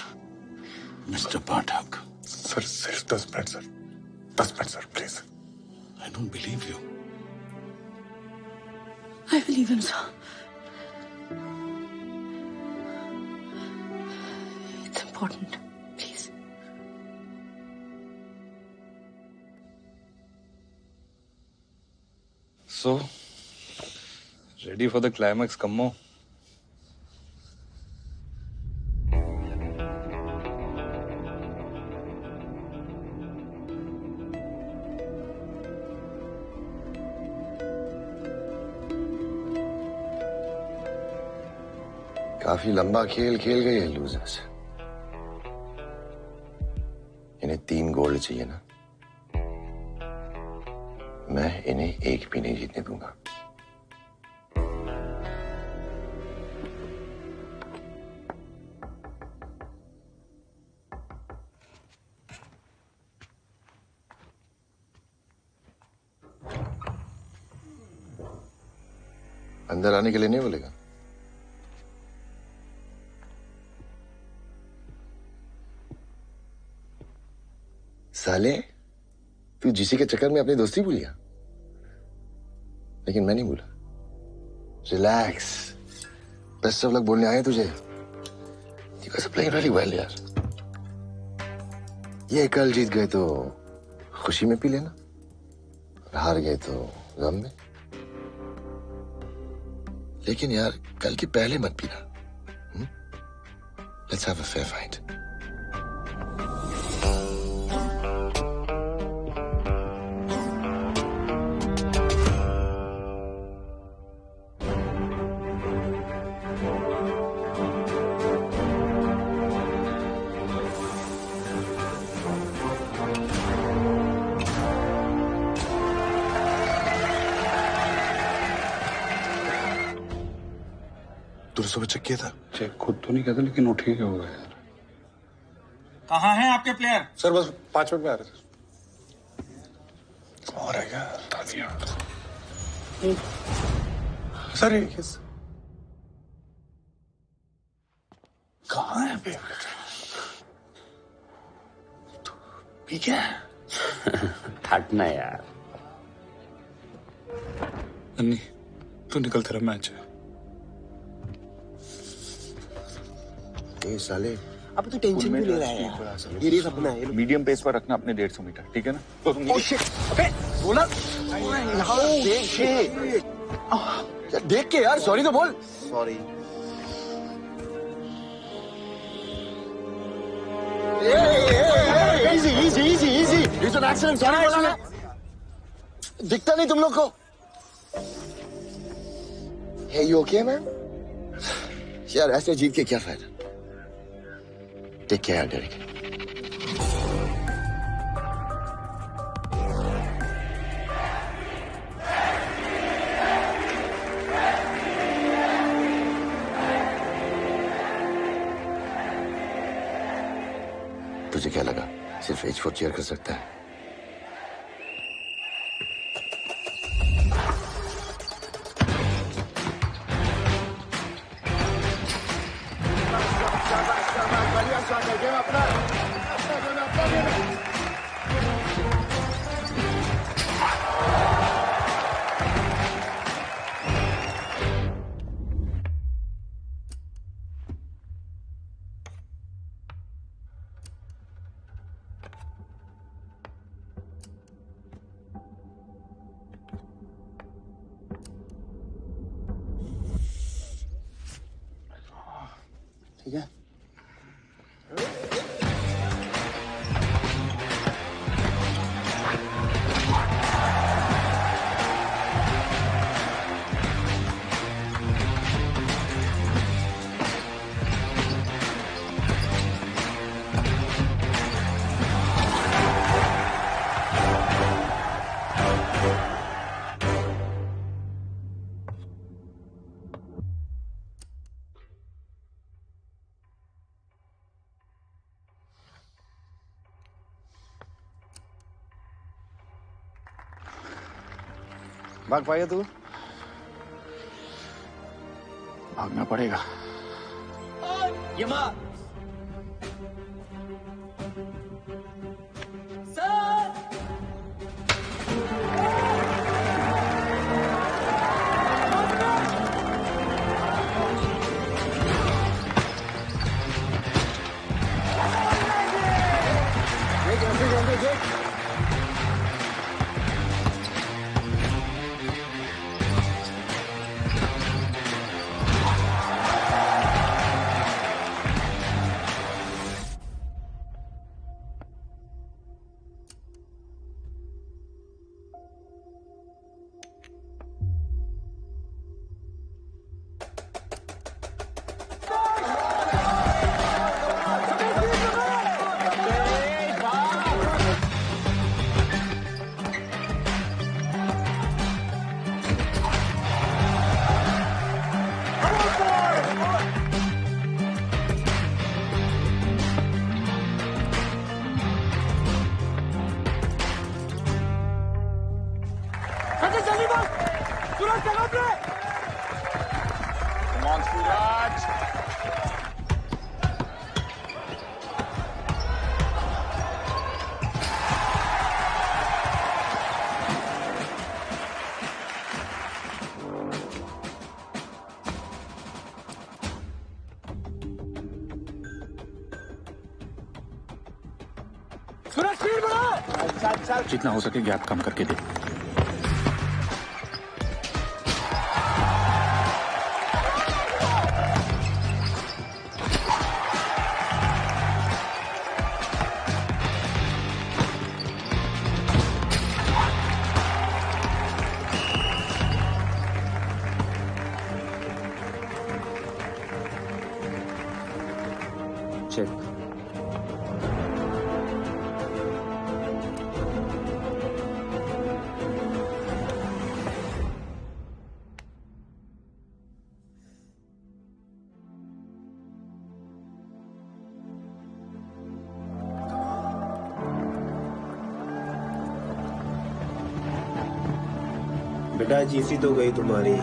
Mister Pathak. Sir सिर्फ 10 minute sir, 10 minute sir please. I don't believe you. I believe him, sir. It's important. Please. So, ready for the climax, Kammo? काफी लंबा खेल खेल गए हैं लूजर्स। इन्हें 3 गोल्ड चाहिए ना, मैं इन्हें एक भी नहीं जीतने दूंगा। अंदर आने के लिए नहीं बोलेगा? साले, तू जीसी के चक्कर में अपनी दोस्ती भूल गया, लेकिन मैं नहीं भूला। रिलैक्स, बेस्ट ऑफ लक बोलने आए तुझे। You guys are playing really well यार। ये कल जीत गए तो खुशी में पी लेना, और हार गए तो गम में। लेकिन यार कल के पहले मत पीना। Let's have a fair fight. सुबह चेक किया था? चेक खुद तो नहीं कहता, लेकिन वो ठीक होगा यार। कहाँ हैं आपके प्लेयर? सर बस 5 मिनट में आ रहे थे। और है क्या? सर ये कहाँ है बे? ठीक है। हटना यार। अन्नी, तू निकल, तेरा मैच है। ये साले, अब तू टेंशन भी ले रहा है यार। ये रेस अपना है। मीडियम पेस पर रखना अपने 150 मीटर, ठीक है ना? तो तुम ओह शिट, अबे बोला देख के यार, देख के यार, सॉरी तो बोल। Sorry. Easy easy easy easy, it's an accident. Sorry बोला ना, दिखता नहीं तुम लोग को। Hey you okay man? यार ऐसे जीत के क्या फायदा? Take care Derek. तुझे क्या लगा सिर्फ H4 चेयर कर सकता है? ठीक है। भाग पाएगा तू? भागना पड़ेगा। यमा सर जितना हो सके गैप कम करके दे। चेक। बेटा जीसी तो गई तुम्हारी।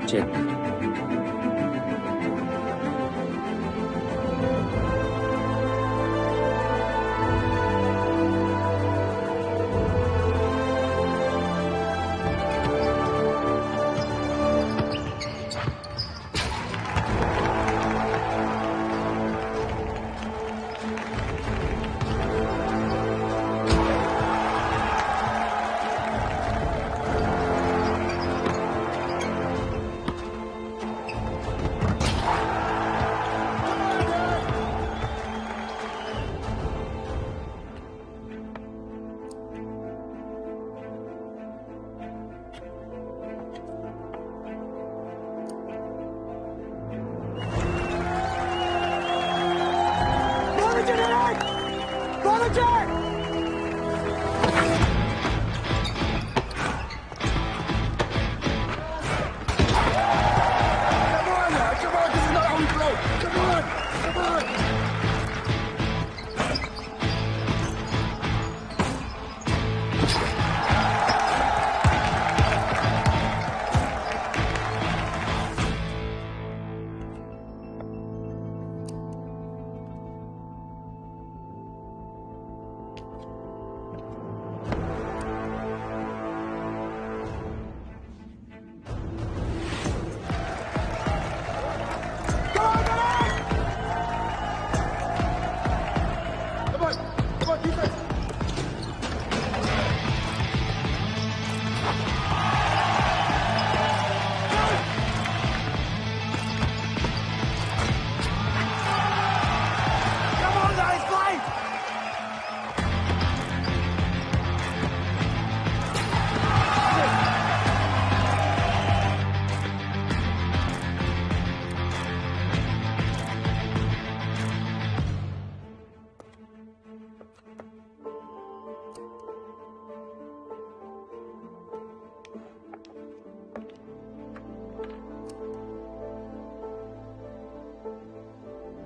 चेक।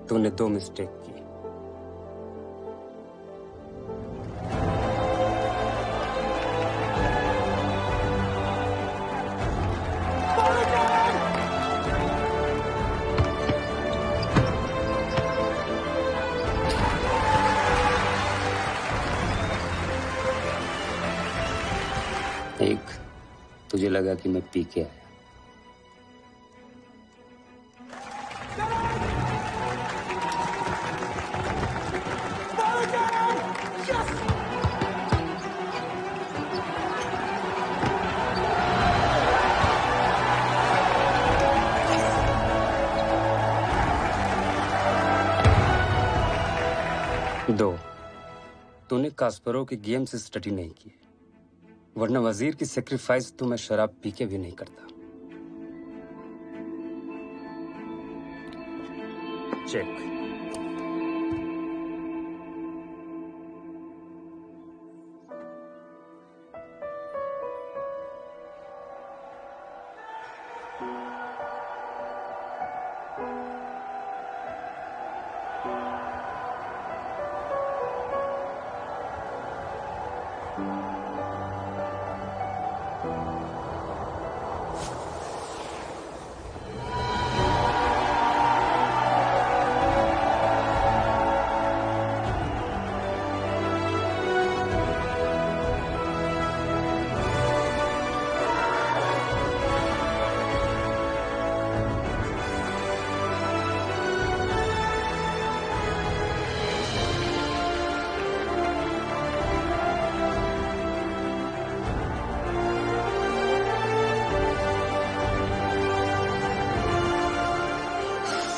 तूने 2 मिस्टेक की। एक, तुझे लगा कि मैं पी के आया। दो, तूने कास्परोव की गेम से स्टडी नहीं की, वरना वजीर की सेक्रीफाइस तो मैं शराब पी के भी नहीं करता। चेक।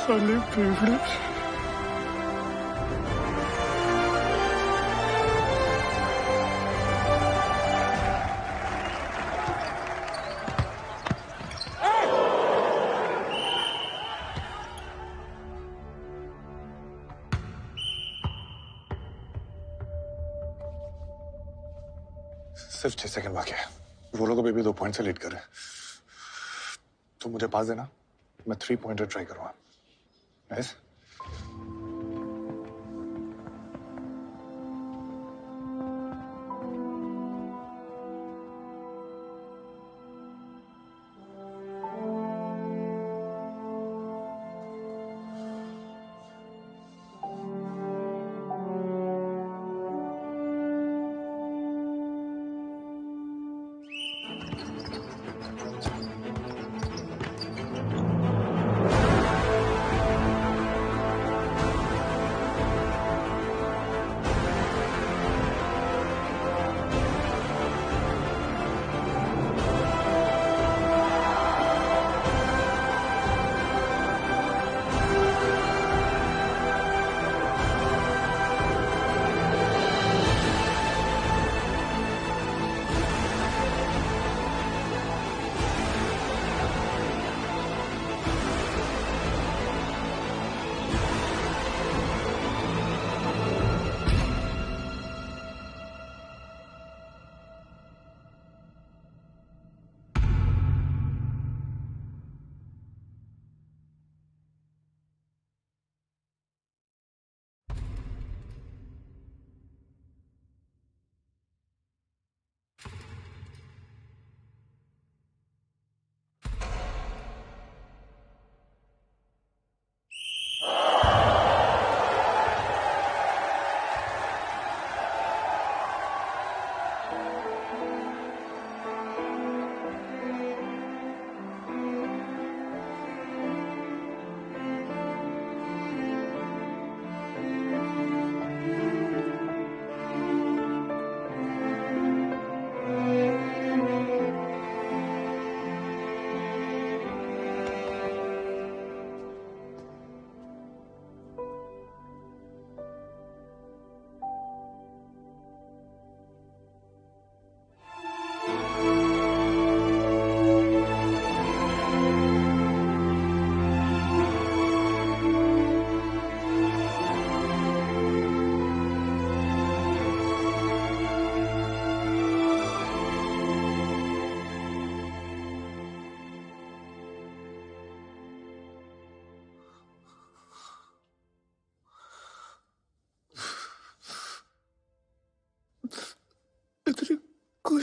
साले फेफड़े। सिर्फ 6 सेकंड बाकी है। वो लोग अभी भी 2 पॉइंट से लीड कर रहे हैं। तो मुझे पास देना, मैं 3 पॉइंटर ट्राई करूंगा। नाइस।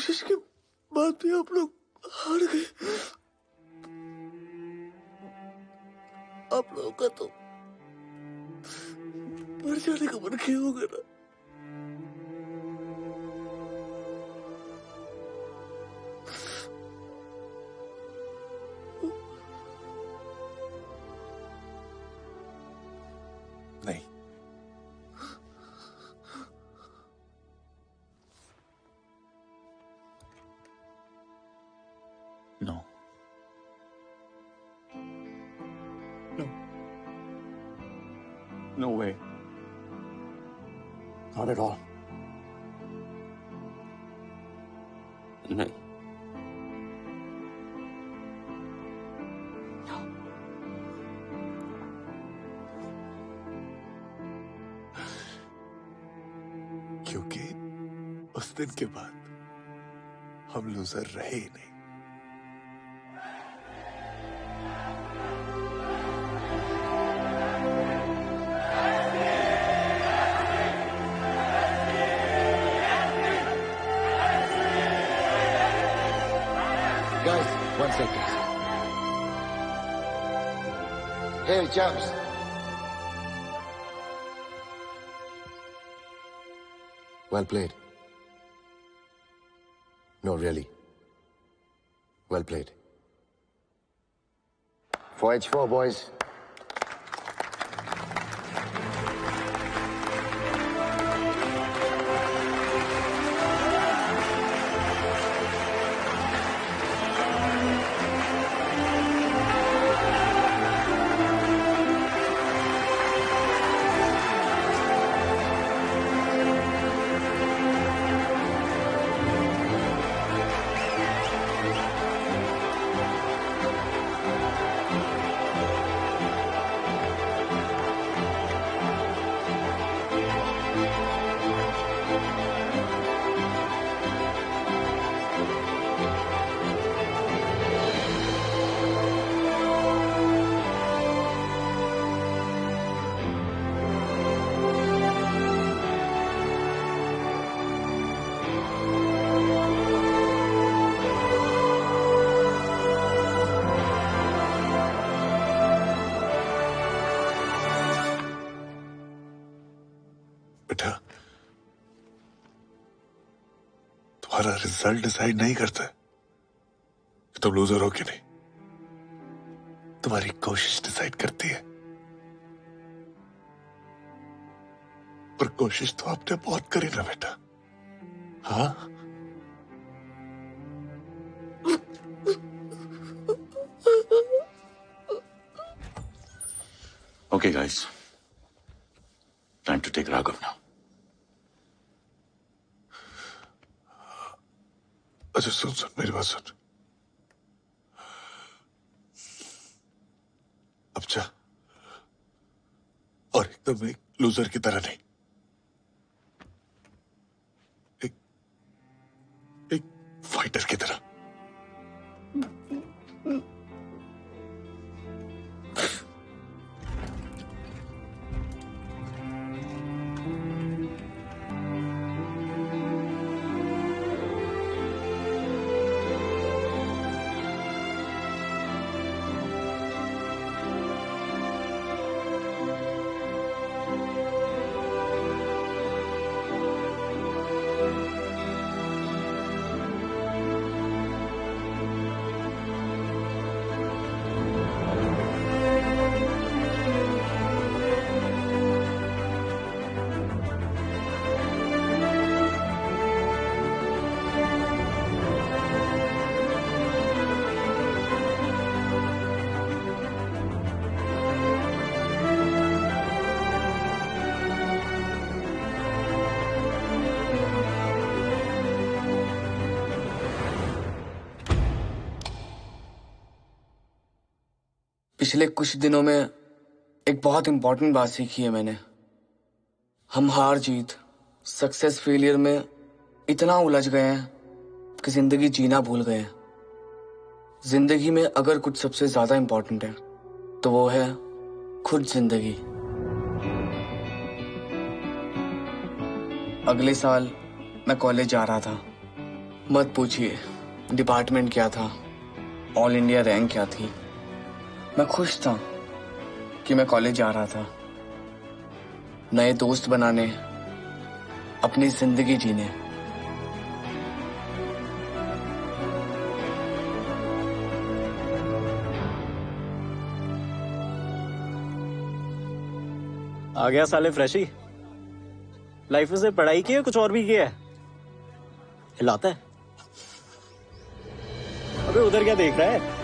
कोशिश के बाद भी आप लोग हार गए। आप लोगों का तो मर जाने का मन किया होगा ना। नहीं, no, No way. not at all. नहीं। क्योंकि उस दिन के बाद हम लूजर रहे ही नहीं। Guys, 1 second. Hey, champs. Well played. No, really. Well played. 4H4, boys. बेटा, तुम्हारा रिजल्ट डिसाइड नहीं करता कि तुम लूजर हो कि नहीं। तुम्हारी कोशिश डिसाइड करती है। पर कोशिश तो आपने बहुत करी ना बेटा। हाँ, Okay, guys. Time to take Raghav now. अच्छा सुन मेरी बात सुन। अब जा, और एकदम एक लूजर की तरह नहीं, एक फाइटर की तरह। पिछले कुछ दिनों में एक बहुत इंपॉर्टेंट बात सीखी है मैंने। हम हार जीत, सक्सेस फेलियर में इतना उलझ गए हैं कि जिंदगी जीना भूल गए हैं। जिंदगी में अगर कुछ सबसे ज्यादा इंपॉर्टेंट है तो वो है खुद जिंदगी। अगले साल मैं कॉलेज जा रहा था। मत पूछिए डिपार्टमेंट क्या था, ऑल इंडिया रैंक क्या थी। मैं खुश था कि मैं कॉलेज जा रहा था, नए दोस्त बनाने, अपनी जिंदगी जीने। आ गया साले फ्रेशी। लाइफ में से पढ़ाई की है कुछ और भी किया है? हिलाता है। अबे उधर क्या देख रहा है?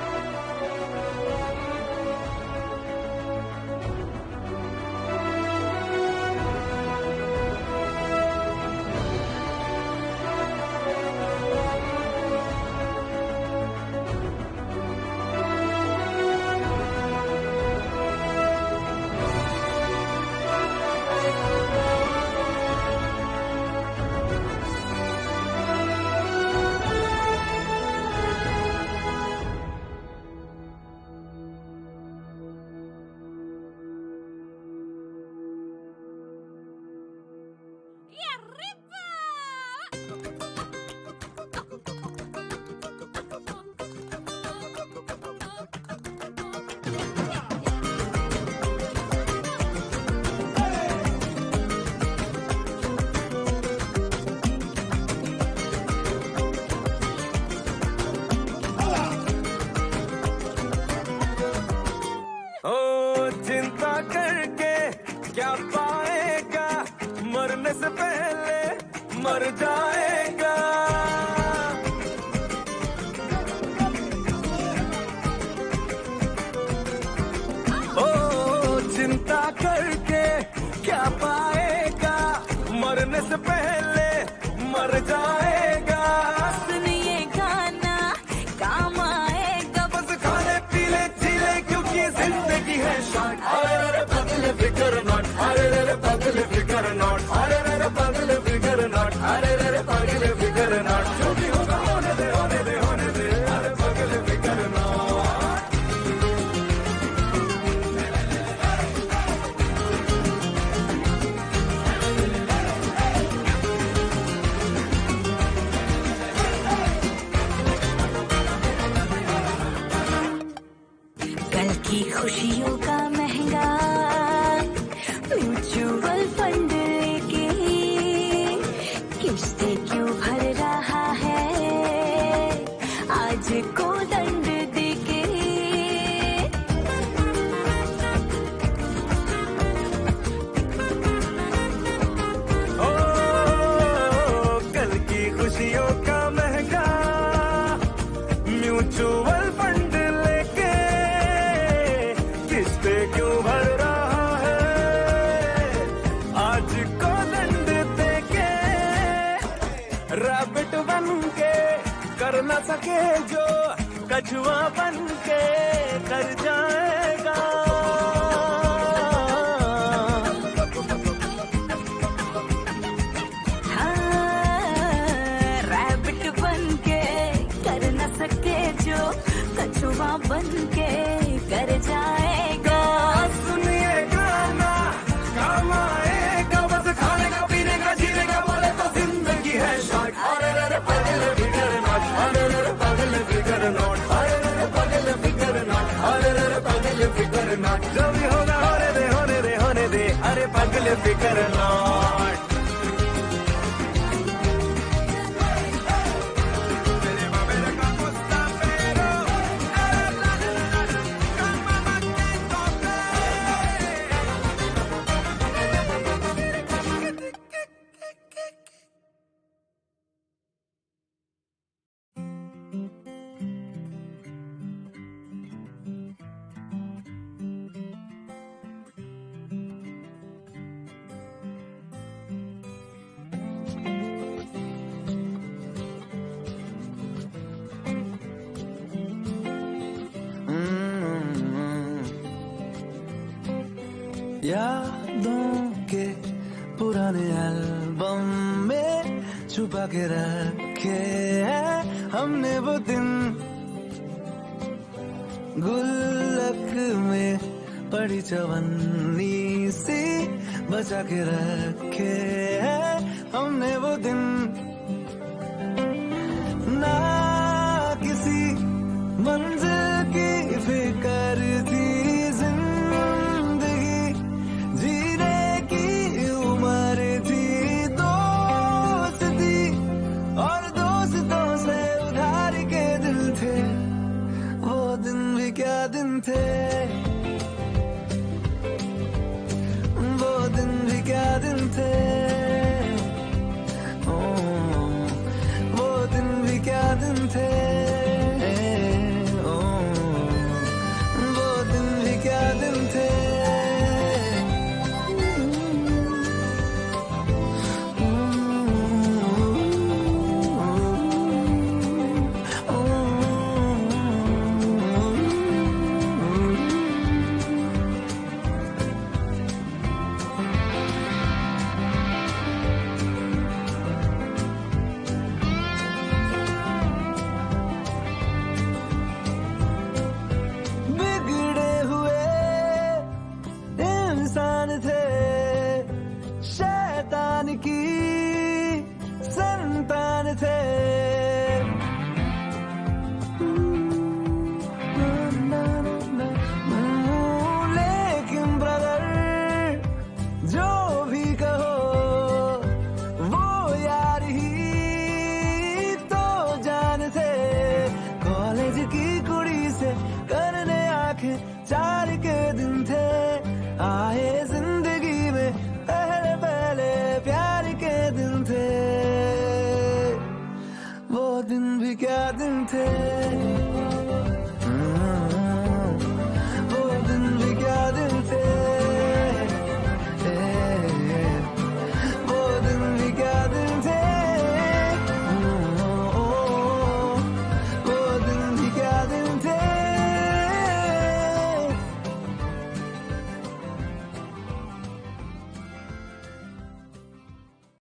चिंता करके क्या पाएगा, मरने से पहले मर जाएगा। ओ चिंता करके क्या पाएगा, मरने से पहले मर जाएगा। सुनिए गाना काम आएगा, बस खाने पीले चीले क्योंकि जिंदगी है शॉर्ट। अरे पगले फिकर नॉट, अरे पगले फिकर नॉट, अरे पगले फिकर नॉट, अरे पगले फिकर नॉट। जो भी होगा होने दे, होने दे, होने दे, अरे पगले फिकर नॉट। कल की खुशियों का महंगा म्यूचुअल फंड लेके किस्तें क्यों भर रहा है आज को दंड देके। ओ कल की खुशियों का महंगा म्यूचुअल फंड लेके किस्ते क्यों भर रहा है आज को दंड देके। रैबिट बन के कर न सके जो कछुआ बन के कर जाएगा। रैबिट बन के कर न सके जो कछुआ बन के कर जाएगा। सुनिए गाना काम आएगा, बस खाने का पीने का जीने का बोले तो जिंदगी है शॉर्ट। अरे पगले फिकर नॉट, अरे पगले फिकर नॉट, अरे पगले फिकर नॉट, अरे पगले फिकर नॉट। जो भी होगा होने दे, होने दे, होने दे, अरे पगले फिकर नॉट। यादों के पुराने एल्बम में छुपा के रखे हैं हमने वो दिन, गुल्लक में पड़ी चवन्नी सी बचा के रखे हैं हमने वो दिन। जान की संतान थे। लेकिन ब्रदर जो भी कहो वो यार ही तो जान थे। कॉलेज की कुड़ी से करने आंखें चार के दिन थे। आए जिंदगी में पहले पहले प्यार के दिन थे। वो दिन भी क्या दिन थे।